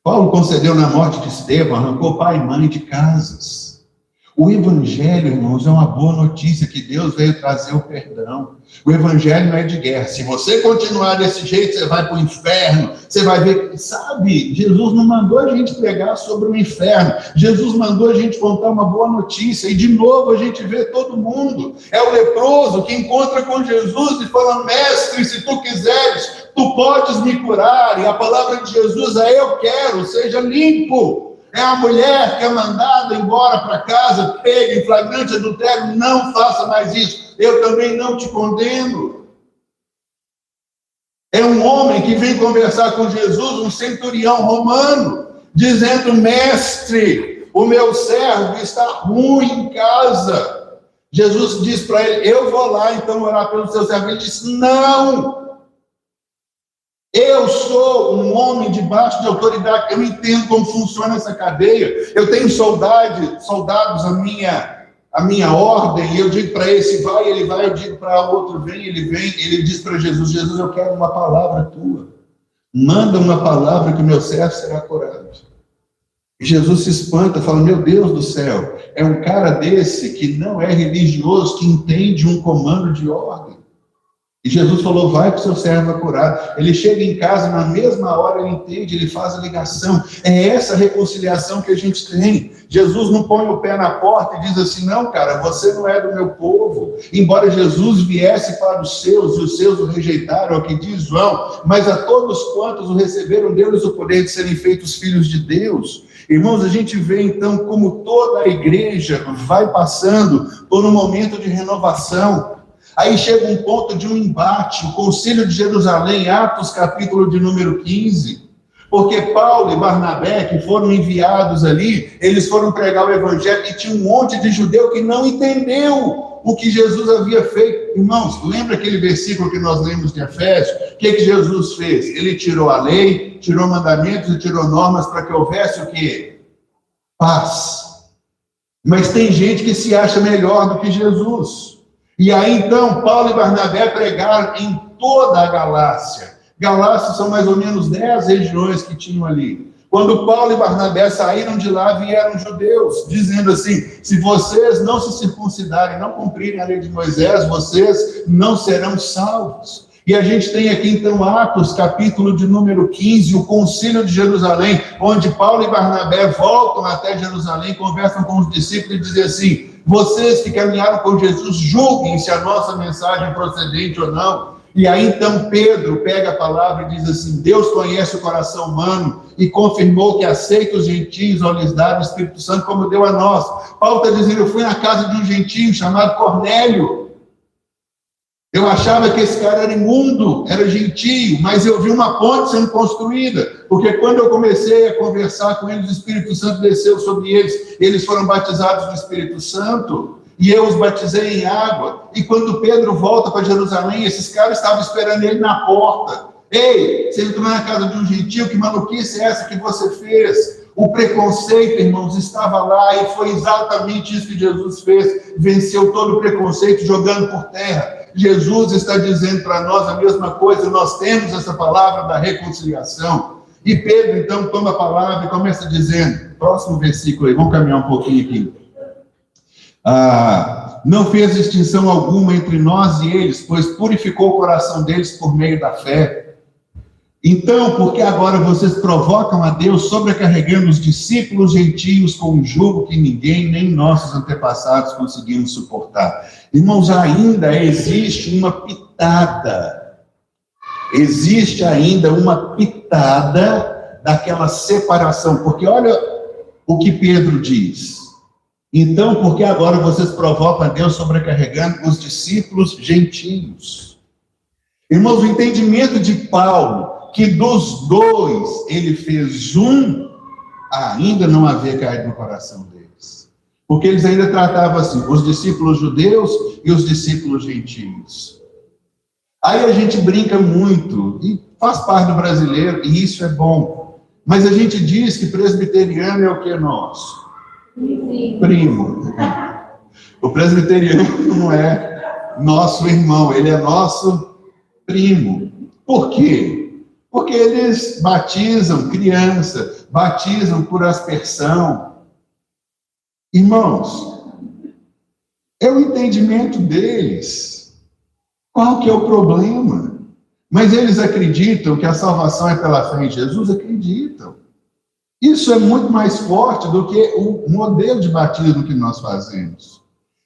Paulo concedeu na morte de Estevão, arrancou pai e mãe de casas. O Evangelho, irmãos, é uma boa notícia que Deus veio trazer o perdão. O Evangelho não é de guerra. Se você continuar desse jeito, você vai para o inferno. Você vai ver, sabe, Jesus não mandou a gente pregar sobre o inferno. Jesus mandou a gente contar uma boa notícia. E de novo a gente vê todo mundo. É o leproso que encontra com Jesus e fala: mestre, se tu quiseres, tu podes me curar. E a palavra de Jesus é: eu quero, seja limpo. É a mulher que é mandada embora para casa, pega em flagrante adultério, não faça mais isso. Eu também não te condeno. É um homem que vem conversar com Jesus, um centurião romano, dizendo: mestre, o meu servo está ruim em casa. Jesus diz para ele: eu vou lá então orar pelo seu servo. Ele disse: não. Eu sou um homem debaixo de autoridade, eu entendo como funciona essa cadeia, eu tenho soldados à minha ordem, e eu digo para esse vai, ele vai, eu digo para outro vem, ele diz para Jesus: Jesus, eu quero uma palavra tua, manda uma palavra que o meu servo será curado. E Jesus se espanta, fala: meu Deus do céu, é um cara desse que não é religioso, que entende um comando de ordem. E Jesus falou: vai para o seu servo curar. Ele chega em casa, na mesma hora ele entende, ele faz a ligação. É essa reconciliação que a gente tem. Jesus não põe o pé na porta e diz assim: não, cara, você não é do meu povo. Embora Jesus viesse para os seus, e os seus o rejeitaram, é o que diz João, mas a todos quantos o receberam, deu-lhes o poder de serem feitos filhos de Deus. Irmãos, a gente vê então como toda a igreja vai passando por um momento de renovação. Aí chega um ponto de um embate, o Concílio de Jerusalém, Atos capítulo de número 15, porque Paulo e Barnabé, que foram enviados ali, eles foram pregar o evangelho e tinha um monte de judeu que não entendeu o que Jesus havia feito. Irmãos, lembra aquele versículo que nós lemos de Efésios? O que Jesus fez? Ele tirou a lei, tirou mandamentos e tirou normas para que houvesse o quê? Paz. Mas tem gente que se acha melhor do que Jesus. E aí, então, Paulo e Barnabé pregaram em toda a Galácia. Galácia são mais ou menos 10 regiões que tinham ali. Quando Paulo e Barnabé saíram de lá, vieram judeus, dizendo assim: se vocês não se circuncidarem, não cumprirem a lei de Moisés, vocês não serão salvos. E a gente tem aqui, então, Atos, capítulo de número 15, o Concílio de Jerusalém, onde Paulo e Barnabé voltam até Jerusalém, conversam com os discípulos e dizem assim: vocês que caminharam com Jesus, julguem se a nossa mensagem é procedente ou não. E aí, então, Pedro pega a palavra e diz assim: Deus conhece o coração humano e confirmou que aceita os gentios ao lhes dar o Espírito Santo como deu a nós. Paulo está dizendo: eu fui na casa de um gentio chamado Cornélio. Eu achava que esse cara era imundo, era gentio, mas eu vi uma ponte sendo construída, porque quando eu comecei a conversar com eles, o Espírito Santo desceu sobre eles, eles foram batizados no Espírito Santo, e eu os batizei em água. E quando Pedro volta para Jerusalém, esses caras estavam esperando ele na porta. Ei, você entrou na casa de um gentio, que maluquice é essa que você fez? O preconceito, irmãos, estava lá, e foi exatamente isso que Jesus fez, venceu todo o preconceito jogando por terra. Jesus está dizendo para nós a mesma coisa, nós temos essa palavra da reconciliação. E Pedro, então, toma a palavra e começa dizendo, próximo versículo aí, vamos caminhar um pouquinho aqui. Não fez distinção alguma entre nós e eles, pois purificou o coração deles por meio da fé. Então, por que agora vocês provocam a Deus, sobrecarregando os discípulos gentios com um jugo que ninguém, nem nossos antepassados, conseguimos suportar? Irmãos, ainda existe uma pitada. Existe ainda uma pitada daquela separação. Porque olha o que Pedro diz. Então, por que agora vocês provocam a Deus, sobrecarregando os discípulos gentios? Irmãos, o entendimento de Paulo, que dos dois ele fez um, ainda não havia caído no coração deles. Porque eles ainda tratavam assim, os discípulos judeus e os discípulos gentios. Aí a gente brinca muito, e faz parte do brasileiro, e isso é bom. Mas a gente diz que presbiteriano é o que nosso? Primo. O presbiteriano não é nosso irmão, ele é nosso primo. Por quê? Porque eles batizam criança, batizam por aspersão. Irmãos, É o entendimento deles. Qual que é o problema? Mas eles acreditam que a salvação é pela fé em Jesus? Acreditam. Isso é muito mais forte do que o modelo de batismo que nós fazemos.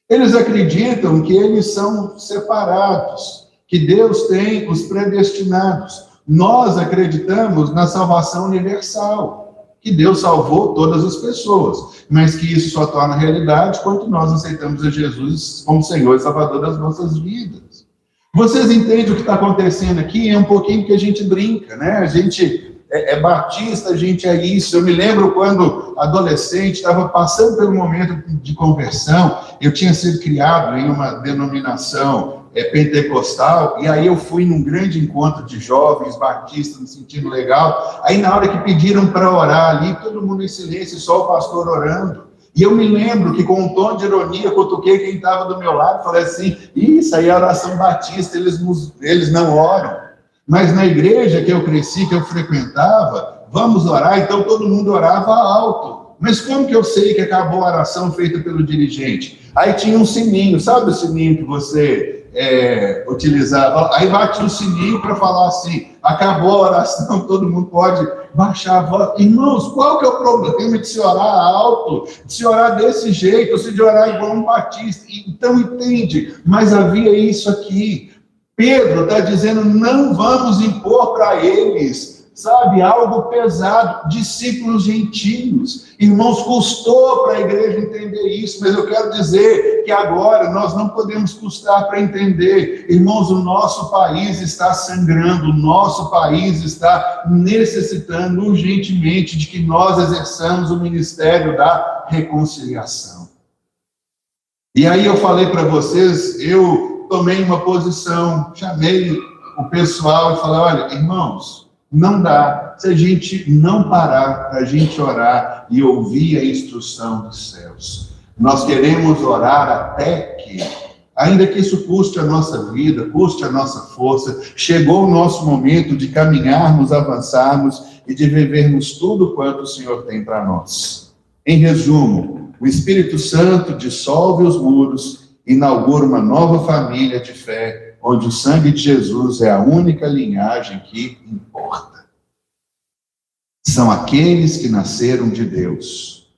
Eles acreditam que eles são separados, que Deus tem os predestinados. Nós acreditamos na salvação universal, que Deus salvou todas as pessoas, mas que isso só torna realidade quando nós aceitamos a Jesus como Senhor e Salvador das nossas vidas. Vocês entendem o que está acontecendo aqui? É um pouquinho que a gente brinca, né? A gente é batista, a gente é isso. Eu me lembro quando adolescente, estava passando pelo momento de conversão, eu tinha sido criado em uma denominação pentecostal, e aí eu fui num grande encontro de jovens batistas, me sentindo legal. Aí na hora que pediram para orar ali, todo mundo em silêncio, só o pastor orando. E eu me lembro que com um tom de ironia, cutuquei quem estava do meu lado, falei assim, isso aí é oração batista, eles não oram. Mas na igreja que eu cresci, que eu frequentava, vamos orar, então todo mundo orava alto. Mas como que eu sei que acabou a oração feita pelo dirigente? Aí tinha um sininho, sabe o sininho que você utilizava? Aí bate o sininho para falar assim, acabou a oração, todo mundo pode baixar a voz. Irmãos, qual que é o problema de se orar alto, de se orar desse jeito, ou se de orar igual um batista? Então entende, mas havia isso aqui. Pedro está dizendo, não vamos impor para eles, sabe, algo pesado, discípulos gentios. Irmãos, custou para a igreja entender isso, mas eu quero dizer que agora nós não podemos custar para entender. Irmãos, o nosso país está sangrando, o nosso país está necessitando urgentemente de que nós exerçamos o ministério da reconciliação. E aí eu falei para vocês, eu tomei uma posição, chamei o pessoal e falei, olha, irmãos, não dá, se a gente não parar para a gente orar e ouvir a instrução dos céus. Nós queremos orar até que, ainda que isso custe a nossa vida, custe a nossa força, chegou o nosso momento de caminharmos, avançarmos e de vivermos tudo quanto o Senhor tem para nós. Em resumo, o Espírito Santo dissolve os muros, inaugura uma nova família de fé, onde o sangue de Jesus é a única linhagem que importa. São aqueles que nasceram de Deus.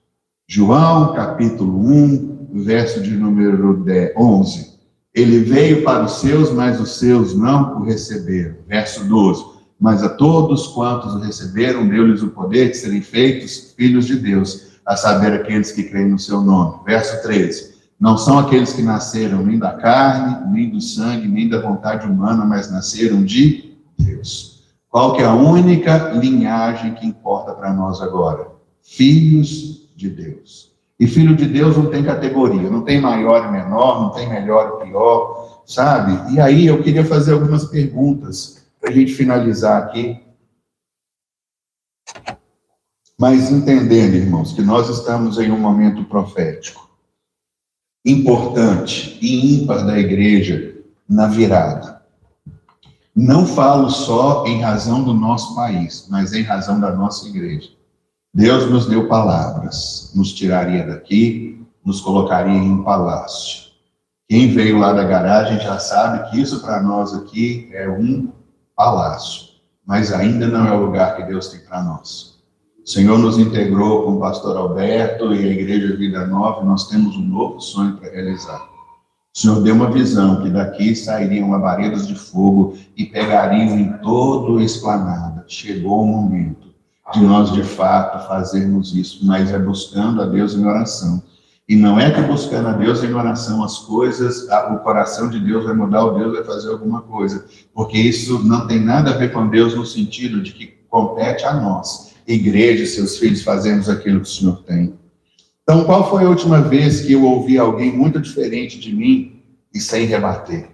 João, capítulo 1, verso de número 11. Ele veio para os seus, mas os seus não o receberam. Verso 12. Mas a todos quantos o receberam, deu-lhes o poder de serem feitos filhos de Deus, a saber, aqueles que creem no seu nome. Verso 13. Não são aqueles que nasceram nem da carne, nem do sangue, nem da vontade humana, mas nasceram de Deus. Qual que é a única linhagem que importa para nós agora? Filhos de Deus. E filho de Deus não tem categoria, não tem maior e menor, não tem melhor e pior, sabe? E aí eu queria fazer algumas perguntas para a gente finalizar aqui. Mas entendendo, irmãos, que nós estamos em um momento profético importante e ímpar da igreja na virada. Não falo só em razão do nosso país, mas em razão da nossa igreja. Deus nos deu palavras, nos tiraria daqui, nos colocaria em um palácio. Quem veio lá da garagem já sabe que isso para nós aqui é um palácio, mas ainda não é o lugar que Deus tem para nós. O Senhor nos integrou com o pastor Alberto e a Igreja Vida Nova, nós temos um novo sonho para realizar. O Senhor deu uma visão que daqui sairiam labaredas de fogo e pegariam em toda a esplanada. Chegou o momento de nós, de fato, fazermos isso, mas é buscando a Deus em oração. E não é que buscando a Deus em oração as coisas, o coração de Deus vai mudar, o Deus vai fazer alguma coisa, porque isso não tem nada a ver com Deus no sentido de que compete a nós, igreja, seus filhos, fazemos aquilo que o Senhor tem. Então, qual foi a última vez que eu ouvi alguém muito diferente de mim e sem rebater?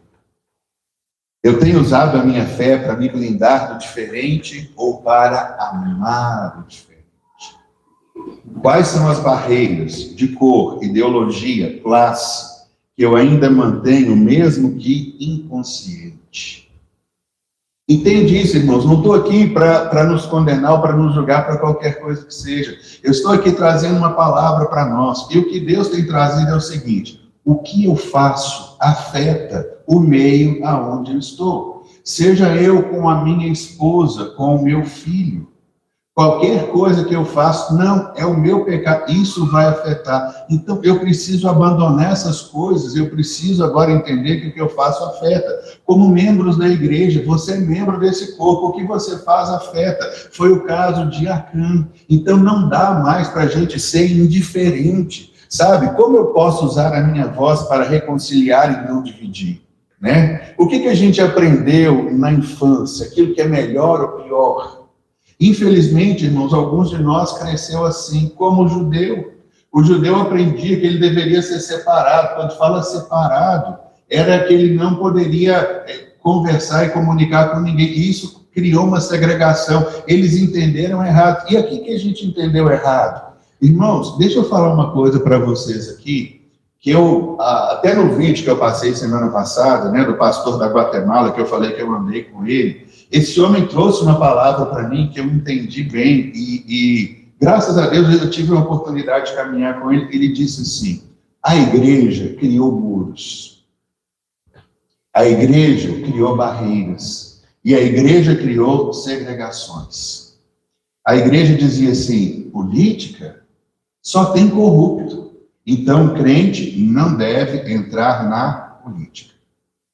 Eu tenho usado a minha fé para me blindar do diferente ou para amar o diferente? Quais são as barreiras de cor, ideologia, classe, que eu ainda mantenho, mesmo que inconsciente? Entende isso, irmãos? Não estou aqui para nos condenar ou para nos julgar para qualquer coisa que seja. Eu estou aqui trazendo uma palavra para nós. E o que Deus tem trazido é o seguinte: o que eu faço afeta o meio aonde eu estou. Seja eu com a minha esposa, com o meu filho. Qualquer coisa que eu faço, não, é o meu pecado, isso vai afetar. Então, eu preciso abandonar essas coisas, eu preciso agora entender que o que eu faço afeta. Como membros da igreja, você é membro desse corpo, o que você faz afeta. Foi o caso de Acã. Então, não dá mais para a gente ser indiferente, sabe? Como eu posso usar a minha voz para reconciliar e não dividir? Né? O que a gente aprendeu na infância? Aquilo que é melhor ou pior? Infelizmente, irmãos, alguns de nós cresceu assim, como o judeu. O judeu aprendia que ele deveria ser separado. Quando fala separado, era que ele não poderia conversar e comunicar com ninguém. E isso criou uma segregação. Eles entenderam errado. E aqui que a gente entendeu errado? Irmãos, deixa eu falar uma coisa para vocês aqui, que eu, até no vídeo que eu passei semana passada, né, do pastor da Guatemala, que eu falei que eu andei com ele, esse homem trouxe uma palavra para mim que eu entendi bem e graças a Deus eu tive a oportunidade de caminhar com ele. Ele disse assim: a igreja criou muros, a igreja criou barreiras e a igreja criou segregações. A igreja dizia assim: política só tem corrupto, então crente não deve entrar na política.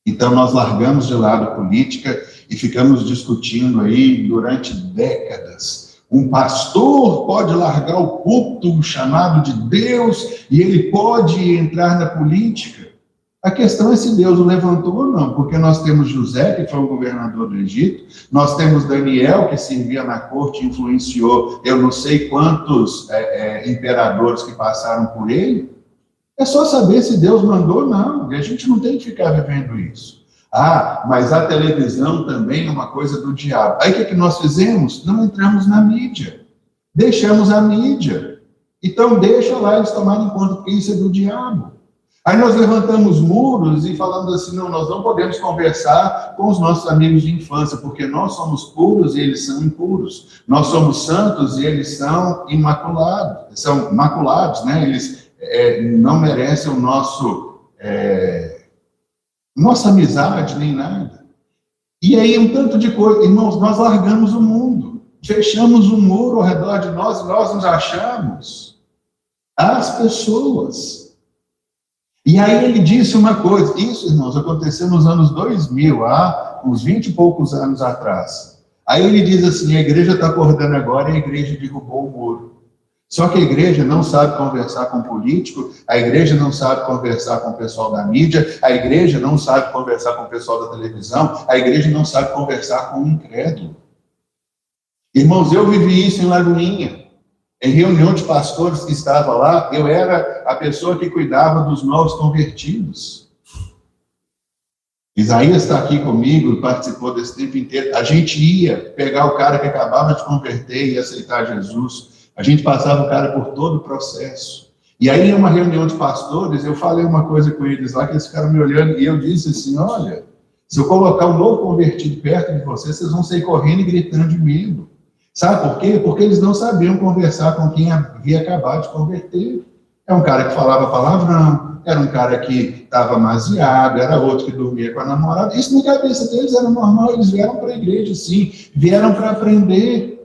Então nós largamos de lado política e ficamos discutindo aí durante décadas. Um pastor pode largar o culto chamado de Deus e ele pode entrar na política. A questão é se Deus o levantou ou não, porque nós temos José, que foi o governador do Egito, nós temos Daniel, que servia na corte e influenciou eu não sei quantos imperadores que passaram por ele. É só saber se Deus mandou ou não, e a gente não tem que ficar vivendo isso. Ah, mas a televisão também é uma coisa do diabo. Aí o que nós fizemos? Não entramos na mídia. Deixamos a mídia. Então deixa lá eles tomarem conta, porque isso é do diabo. Aí nós levantamos muros e falamos assim: não, nós não podemos conversar com os nossos amigos de infância, porque nós somos puros e eles são impuros. Nós somos santos e eles são imaculados. São maculados, né? Eles não merecem o nossa amizade, nem nada. E aí um tanto de coisa. Irmãos, nós largamos o mundo. Fechamos um muro ao redor de nós e nós nos achamos as pessoas. E aí ele disse uma coisa. Isso, irmãos, aconteceu nos anos 2000, há uns 20 e poucos anos atrás. Aí ele diz assim: a igreja está acordando agora e a igreja derrubou o muro. Só que a igreja não sabe conversar com político, a igreja não sabe conversar com o pessoal da mídia, a igreja não sabe conversar com o pessoal da televisão, a igreja não sabe conversar com o incrédulo. Irmãos, eu vivi isso em Lagoinha. Em reunião de pastores que estava lá, eu era a pessoa que cuidava dos novos convertidos. Isaías está aqui comigo, participou desse tempo inteiro. A gente ia pegar o cara que acabava de converter e aceitar Jesus. A gente passava o cara por todo o processo. E aí, em uma reunião de pastores, eu falei uma coisa com eles lá, que eles ficaram me olhando, e eu disse assim: olha, se eu colocar um novo convertido perto de vocês, vocês vão sair correndo e gritando de medo. Sabe por quê? Porque eles não sabiam conversar com quem havia acabado de converter. É um cara que falava palavrão, era um cara que estava amaziado, era outro que dormia com a namorada. Isso na cabeça deles era normal, eles vieram para a igreja, sim, vieram para aprender.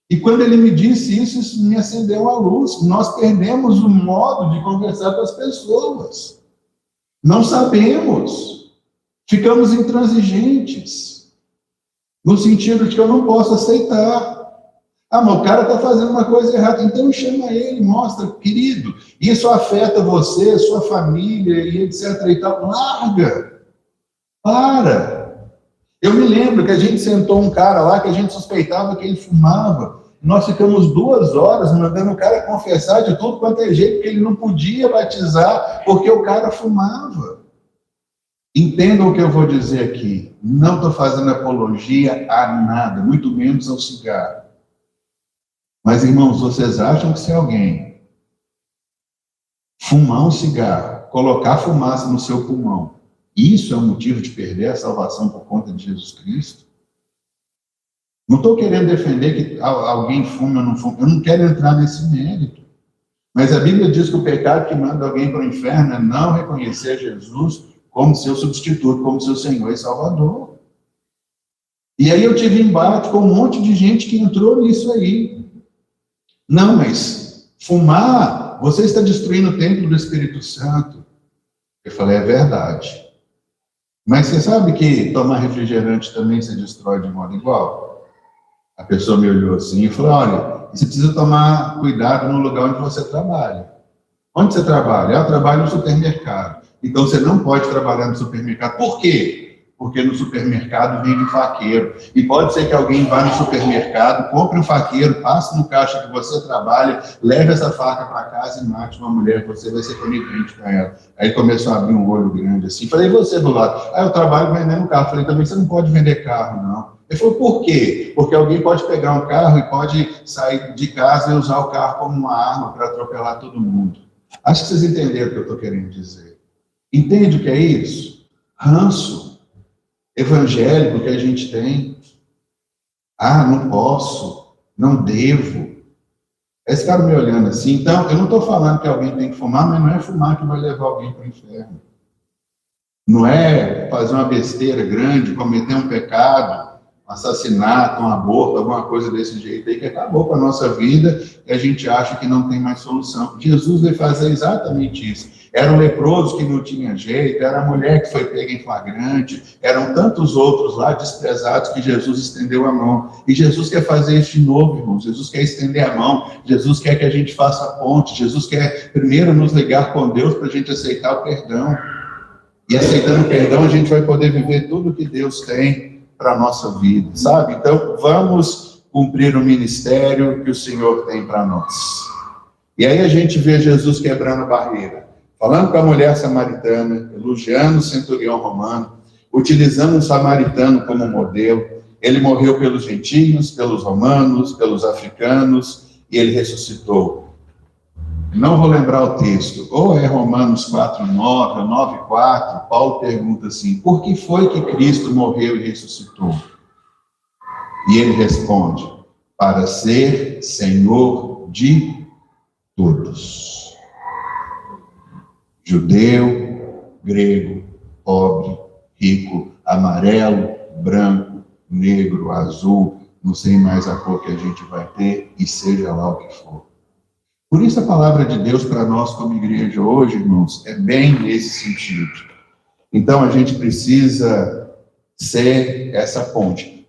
E quando ele me disse isso, isso me acendeu a luz. Nós perdemos o modo de conversar com as pessoas. Não sabemos. Ficamos intransigentes. No sentido de que eu não posso aceitar. Ah, mas o cara está fazendo uma coisa errada. Então chama ele, mostra, querido, isso afeta você, sua família, e etc. e tal. Larga. Para. Eu me lembro que a gente sentou um cara lá que a gente suspeitava que ele fumava. Nós ficamos 2 horas mandando o cara confessar de tudo quanto é jeito, que ele não podia batizar porque o cara fumava. Entendam o que eu vou dizer aqui. Não estou fazendo apologia a nada, muito menos ao cigarro. Mas, irmãos, vocês acham que se alguém fumar um cigarro, colocar fumaça no seu pulmão, isso é um motivo de perder a salvação por conta de Jesus Cristo? Não estou querendo defender que alguém fume ou não fume, eu não quero entrar nesse mérito. Mas a Bíblia diz que o pecado que manda alguém para o inferno é não reconhecer Jesus como seu substituto, como seu Senhor e Salvador. E aí eu tive embate com um monte de gente que entrou nisso aí. Não, mas fumar, você está destruindo o templo do Espírito Santo. Eu falei, é verdade. Mas você sabe que tomar refrigerante também se destrói de modo igual? A pessoa me olhou assim e falou, olha, você precisa tomar cuidado no lugar onde você trabalha. Onde você trabalha? Eu trabalho no supermercado. Então você não pode trabalhar no supermercado. Por quê? Porque no supermercado vende faqueiro. E pode ser que alguém vá no supermercado, compre um faqueiro, passe no caixa que você trabalha, leve essa faca para casa e mate uma mulher, você vai ser conivente com ela. Aí começou a abrir um olho grande assim. Falei, e você do lado? Ah, eu trabalho vendendo carro. Falei, também você não pode vender carro, não. Ele falou, por quê? Porque alguém pode pegar um carro e pode sair de casa e usar o carro como uma arma para atropelar todo mundo. Acho que vocês entenderam o que eu estou querendo dizer. Entende o que é isso? Ranço evangélico que a gente tem. Ah, não posso, não devo. Esse cara me olhando assim. Então, eu não estou falando que alguém tem que fumar, mas não é fumar que vai levar alguém para o inferno. Não é fazer uma besteira grande, cometer um pecado, um assassinato, um aborto, alguma coisa desse jeito aí que acabou com a nossa vida e a gente acha que não tem mais solução. Jesus veio fazer exatamente isso. Era o leproso que não tinha jeito, era a mulher que foi pega em flagrante, eram tantos outros lá desprezados que Jesus estendeu a mão. E Jesus quer fazer isso de novo, irmãos. Jesus quer estender a mão. Jesus quer que a gente faça a ponte. Jesus quer primeiro nos ligar com Deus para a gente aceitar o perdão. E aceitando o perdão, a gente vai poder viver tudo que Deus tem para a nossa vida, sabe? Então, vamos cumprir o ministério que o Senhor tem para nós. E aí a gente vê Jesus quebrando a barreira. Falando com a mulher samaritana, elogiando o centurião romano, utilizando um samaritano como modelo. Ele morreu pelos gentios, pelos romanos, pelos africanos, e ele ressuscitou. Não vou lembrar o texto, ou é Romanos 4:9, ou 9:4, Paulo pergunta assim, por que foi que Cristo morreu e ressuscitou? E ele responde, para ser Senhor de todos. Judeu, grego, pobre, rico, amarelo, branco, negro, azul, não sei mais a cor que a gente vai ter, e seja lá o que for. Por isso a palavra de Deus para nós como igreja hoje, irmãos, é bem nesse sentido. Então a gente precisa ser essa ponte.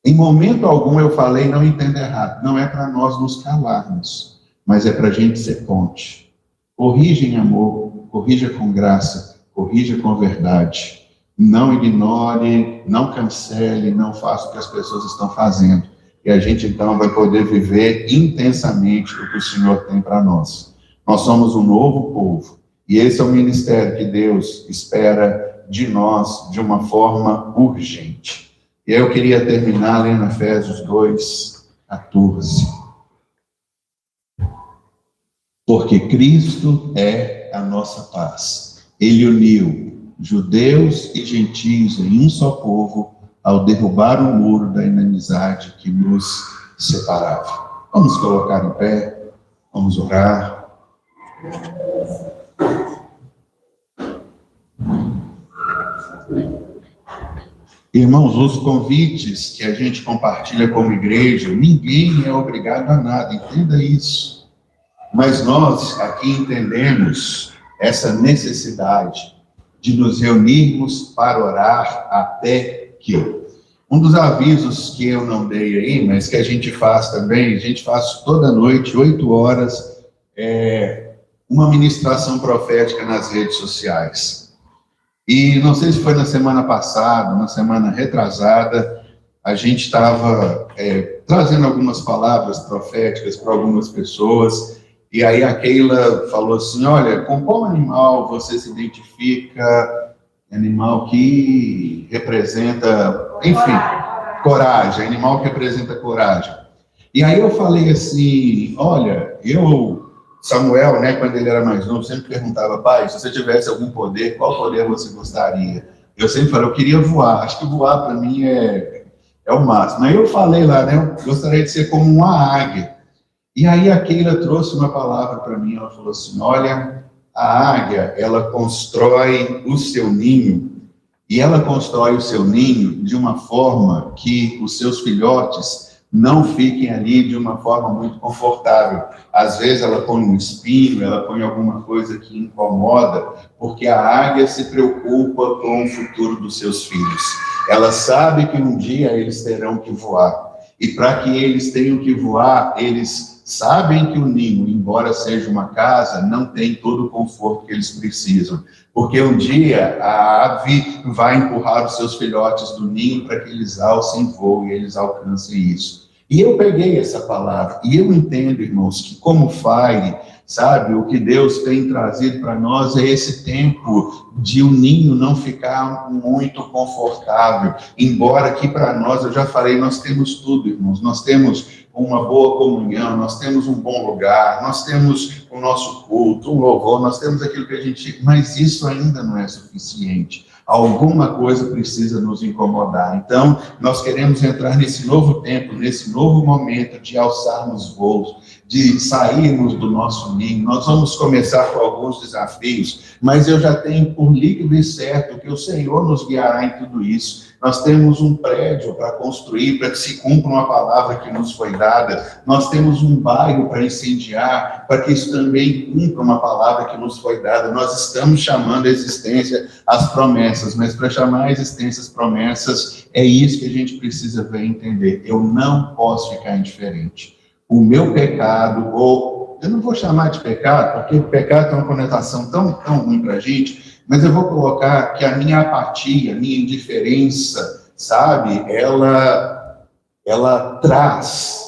Em momento algum eu falei, não entenda errado, não é para nós nos calarmos, mas é para a gente ser ponte. Corrija em amor, corrija com graça, corrija com verdade. Não ignore, não cancele, não faça o que as pessoas estão fazendo. E a gente, então, vai poder viver intensamente o que o Senhor tem para nós. Nós somos um novo povo. E esse é o ministério que Deus espera de nós de uma forma urgente. E eu queria terminar lendo Efésios 2:14. Porque Cristo é a nossa paz. Ele uniu judeus e gentios em um só povo ao derrubar o muro da inimizade que nos separava. Vamos colocar em pé, vamos orar. Irmãos, os convites que a gente compartilha como igreja, ninguém é obrigado a nada, entenda isso. Mas nós aqui entendemos essa necessidade de nos reunirmos para orar até que. Um dos avisos que eu não dei aí, mas que a gente faz também, a gente faz toda noite, 8 horas, uma ministração profética nas redes sociais. E não sei se foi na semana passada, na semana retrasada, a gente estava trazendo algumas palavras proféticas para algumas pessoas. E aí a Keila falou assim, olha, com qual animal você se identifica? Animal que representa, enfim, coragem, animal que representa coragem. E aí eu falei assim, olha, Samuel, né, quando ele era mais novo, sempre perguntava, pai, se você tivesse algum poder, qual poder você gostaria? Eu sempre falei, eu queria voar, acho que voar para mim é o máximo. Aí eu falei lá, né, eu gostaria de ser como uma águia. E aí a Keila trouxe uma palavra para mim, ela falou assim, olha, a águia, ela constrói o seu ninho, e ela constrói o seu ninho de uma forma que os seus filhotes não fiquem ali de uma forma muito confortável. Às vezes ela põe um espinho, ela põe alguma coisa que incomoda, porque a águia se preocupa com o futuro dos seus filhos. Ela sabe que um dia eles terão que voar. E para que eles tenham que voar, eles sabem que o ninho, embora seja uma casa, não tem todo o conforto que eles precisam. Porque um dia a ave vai empurrar os seus filhotes do ninho para que eles alcem voo e eles alcancem isso. E eu peguei essa palavra, e eu entendo, irmãos, que como Fire, sabe, o que Deus tem trazido para nós é esse tempo de o ninho não ficar muito confortável, embora aqui para nós, eu já falei, nós temos tudo, irmãos, nós temos uma boa comunhão, nós temos um bom lugar, nós temos o nosso culto, um louvor, nós temos aquilo que a gente... Mas isso ainda não é suficiente. Alguma coisa precisa nos incomodar. Então, nós queremos entrar nesse novo tempo, nesse novo momento de alçarmos voos, de sairmos do nosso ninho. Nós vamos começar com alguns desafios, mas eu já tenho por líquido e certo que o Senhor nos guiará em tudo isso. Nós temos um prédio para construir, para que se cumpra uma palavra que nos foi dada. Nós temos um bairro para incendiar, para que isso também cumpra uma palavra que nos foi dada. Nós estamos chamando a existência as promessas, mas para chamar a existência as promessas, é isso que a gente precisa ver e entender. Eu não posso ficar indiferente. O meu pecado, ou eu não vou chamar de pecado, porque o pecado tem uma conotação tão ruim para a gente, mas eu vou colocar que a minha apatia, a minha indiferença, sabe, ela traz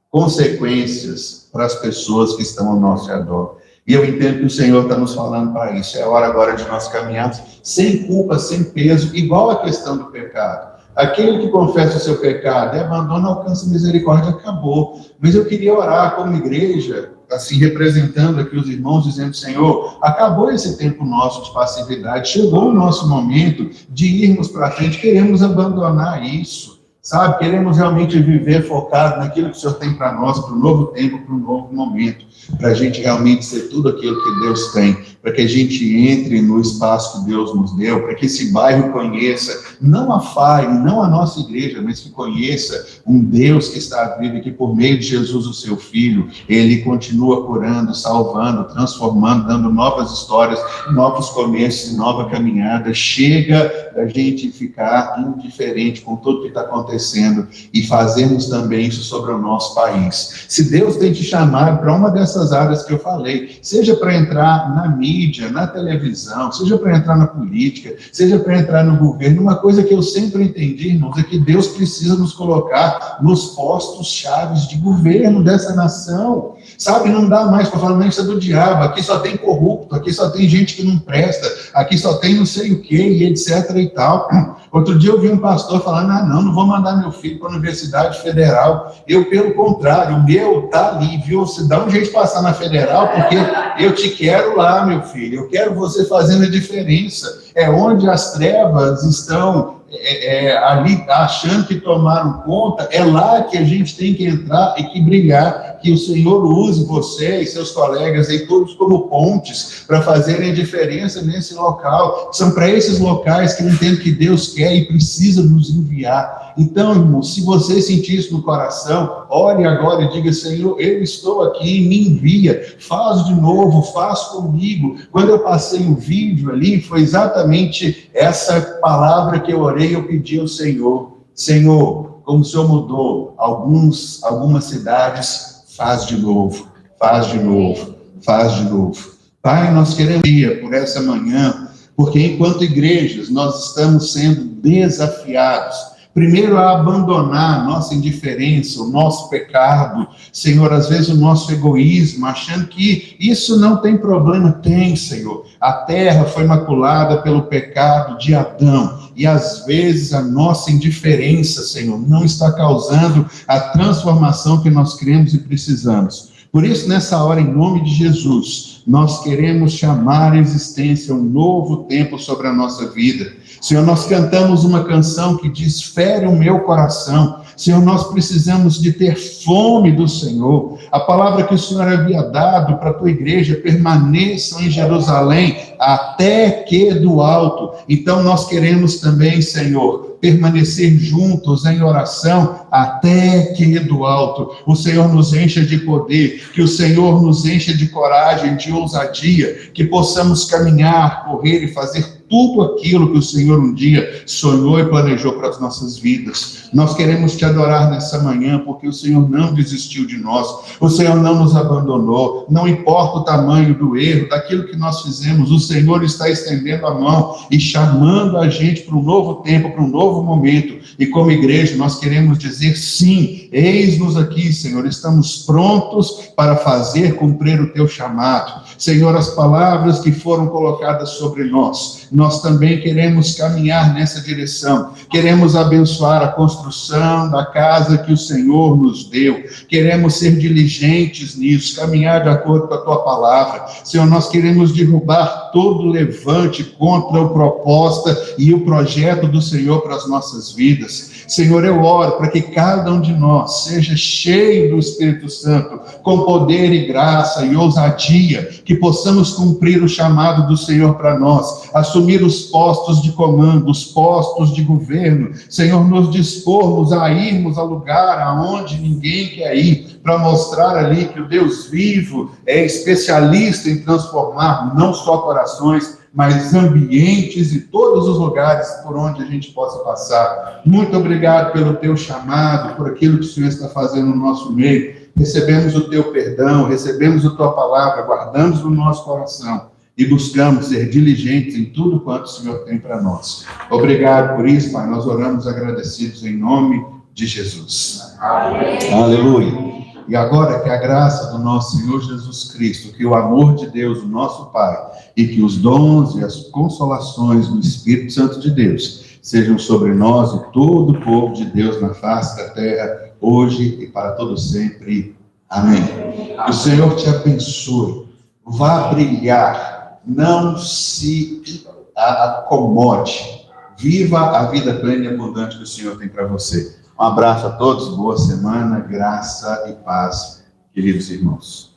consequências para as pessoas que estão ao nosso redor. E eu entendo que o Senhor está nos falando para isso. É hora agora de nós caminharmos sem culpa, sem peso, igual a questão do pecado. Aquele que confessa o seu pecado e abandona, alcança misericórdia, acabou. Mas eu queria orar como igreja, assim, representando aqui os irmãos, dizendo, Senhor, acabou esse tempo nosso de passividade, chegou o nosso momento de irmos para frente, queremos abandonar isso, sabe? Queremos realmente viver focado naquilo que o Senhor tem para nós, para o novo tempo, para o novo momento, para a gente realmente ser tudo aquilo que Deus tem, para que a gente entre no espaço que Deus nos deu, para que esse bairro conheça, não a Fire, não a nossa igreja, mas que conheça um Deus que está vivo e que por meio de Jesus, o seu Filho, Ele continua curando, salvando, transformando, dando novas histórias, novos começos, nova caminhada. Chega da gente ficar indiferente com tudo que está acontecendo e fazermos também isso sobre o nosso país. Se Deus tem te chamado para uma dessas áreas que eu falei, seja para entrar na mídia, na televisão, seja para entrar na política, seja para entrar no governo, uma coisa que eu sempre entendi, irmãos, é que Deus precisa nos colocar nos postos chaves de governo dessa nação, sabe? Não dá mais para falar, não, isso é do diabo, aqui só tem corrupto, aqui só tem gente que não presta, aqui só tem não sei o que, e etc e tal. Outro dia eu vi um pastor falando, não vou mandar meu filho para a Universidade Federal. Eu, pelo contrário, o meu tá ali, viu? Você dá um jeito de passar na Federal, porque eu te quero lá, meu filho. Eu quero você fazendo a diferença. É onde as trevas estão ali achando que tomaram conta, é lá que a gente tem que entrar e que brilhar, que o Senhor use você e seus colegas aí todos como pontes para fazerem a diferença nesse local. São para esses locais que eu entendo que Deus quer e precisa nos enviar. Então, irmão, se você sentir isso no coração, ore agora e diga, Senhor, eu estou aqui, me envia, faz de novo, faz comigo. Quando eu passei o vídeo ali, foi exatamente essa palavra que eu orei, eu pedi ao Senhor, Senhor, como o Senhor mudou algumas cidades, faz de novo, faz de novo, faz de novo. Pai, nós queremos ir por essa manhã, porque enquanto igrejas nós estamos sendo desafiados, primeiro a abandonar a nossa indiferença, o nosso pecado, Senhor, às vezes o nosso egoísmo, achando que isso não tem problema. Tem, Senhor. A terra foi maculada pelo pecado de Adão, e às vezes a nossa indiferença, Senhor, não está causando a transformação que nós queremos e precisamos. Por isso, nessa hora, em nome de Jesus, nós queremos chamar à existência um novo tempo sobre a nossa vida. Senhor, nós cantamos uma canção que diz, fere o meu coração. Senhor, nós precisamos de ter fome do Senhor. A palavra que o Senhor havia dado para a tua igreja: permaneçam em Jerusalém até que do alto. Então nós queremos também, Senhor, permanecer juntos em oração até que do alto. O Senhor nos encha de poder, que o Senhor nos encha de coragem, de ousadia, que possamos caminhar, correr e fazer tudo aquilo que o Senhor um dia sonhou e planejou para as nossas vidas. Nós queremos te adorar nessa manhã, porque o Senhor não desistiu de nós, o Senhor não nos abandonou, não importa o tamanho do erro, daquilo que nós fizemos, o Senhor está estendendo a mão e chamando a gente para um novo tempo, para um novo momento. E como igreja, nós queremos dizer sim, eis-nos aqui, Senhor, estamos prontos para fazer cumprir o teu chamado. Senhor, as palavras que foram colocadas sobre nós também queremos caminhar nessa direção. Queremos abençoar a construção da casa que o Senhor nos deu. Queremos ser diligentes nisso, caminhar de acordo com a tua palavra. Senhor, nós queremos derrubar todo levante contra a proposta e o projeto do Senhor para as nossas vidas. Senhor, eu oro para que cada um de nós seja cheio do Espírito Santo, com poder e graça e ousadia, que possamos cumprir o chamado do Senhor para nós, assumir os postos de comando, os postos de governo. Senhor, nos dispormos a irmos ao lugar aonde ninguém quer ir, para mostrar ali que o Deus vivo é especialista em transformar não só corações, mas ambientes e todos os lugares por onde a gente possa passar. Muito obrigado pelo teu chamado, por aquilo que o Senhor está fazendo no nosso meio. Recebemos o teu perdão, recebemos a tua palavra, guardamos no nosso coração e buscamos ser diligentes em tudo quanto o Senhor tem para nós. Obrigado por isso, Pai. Nós oramos agradecidos em nome de Jesus. Amém. Aleluia. E agora que a graça do nosso Senhor Jesus Cristo, que o amor de Deus, o nosso Pai, e que os dons e as consolações do Espírito Santo de Deus sejam sobre nós e todo o povo de Deus na face da terra, hoje e para todo sempre. Amém. Que o Senhor te abençoe. Vá brilhar. Não se acomode. Viva a vida plena e abundante que o Senhor tem para você. Um abraço a todos, boa semana, graça e paz, queridos irmãos.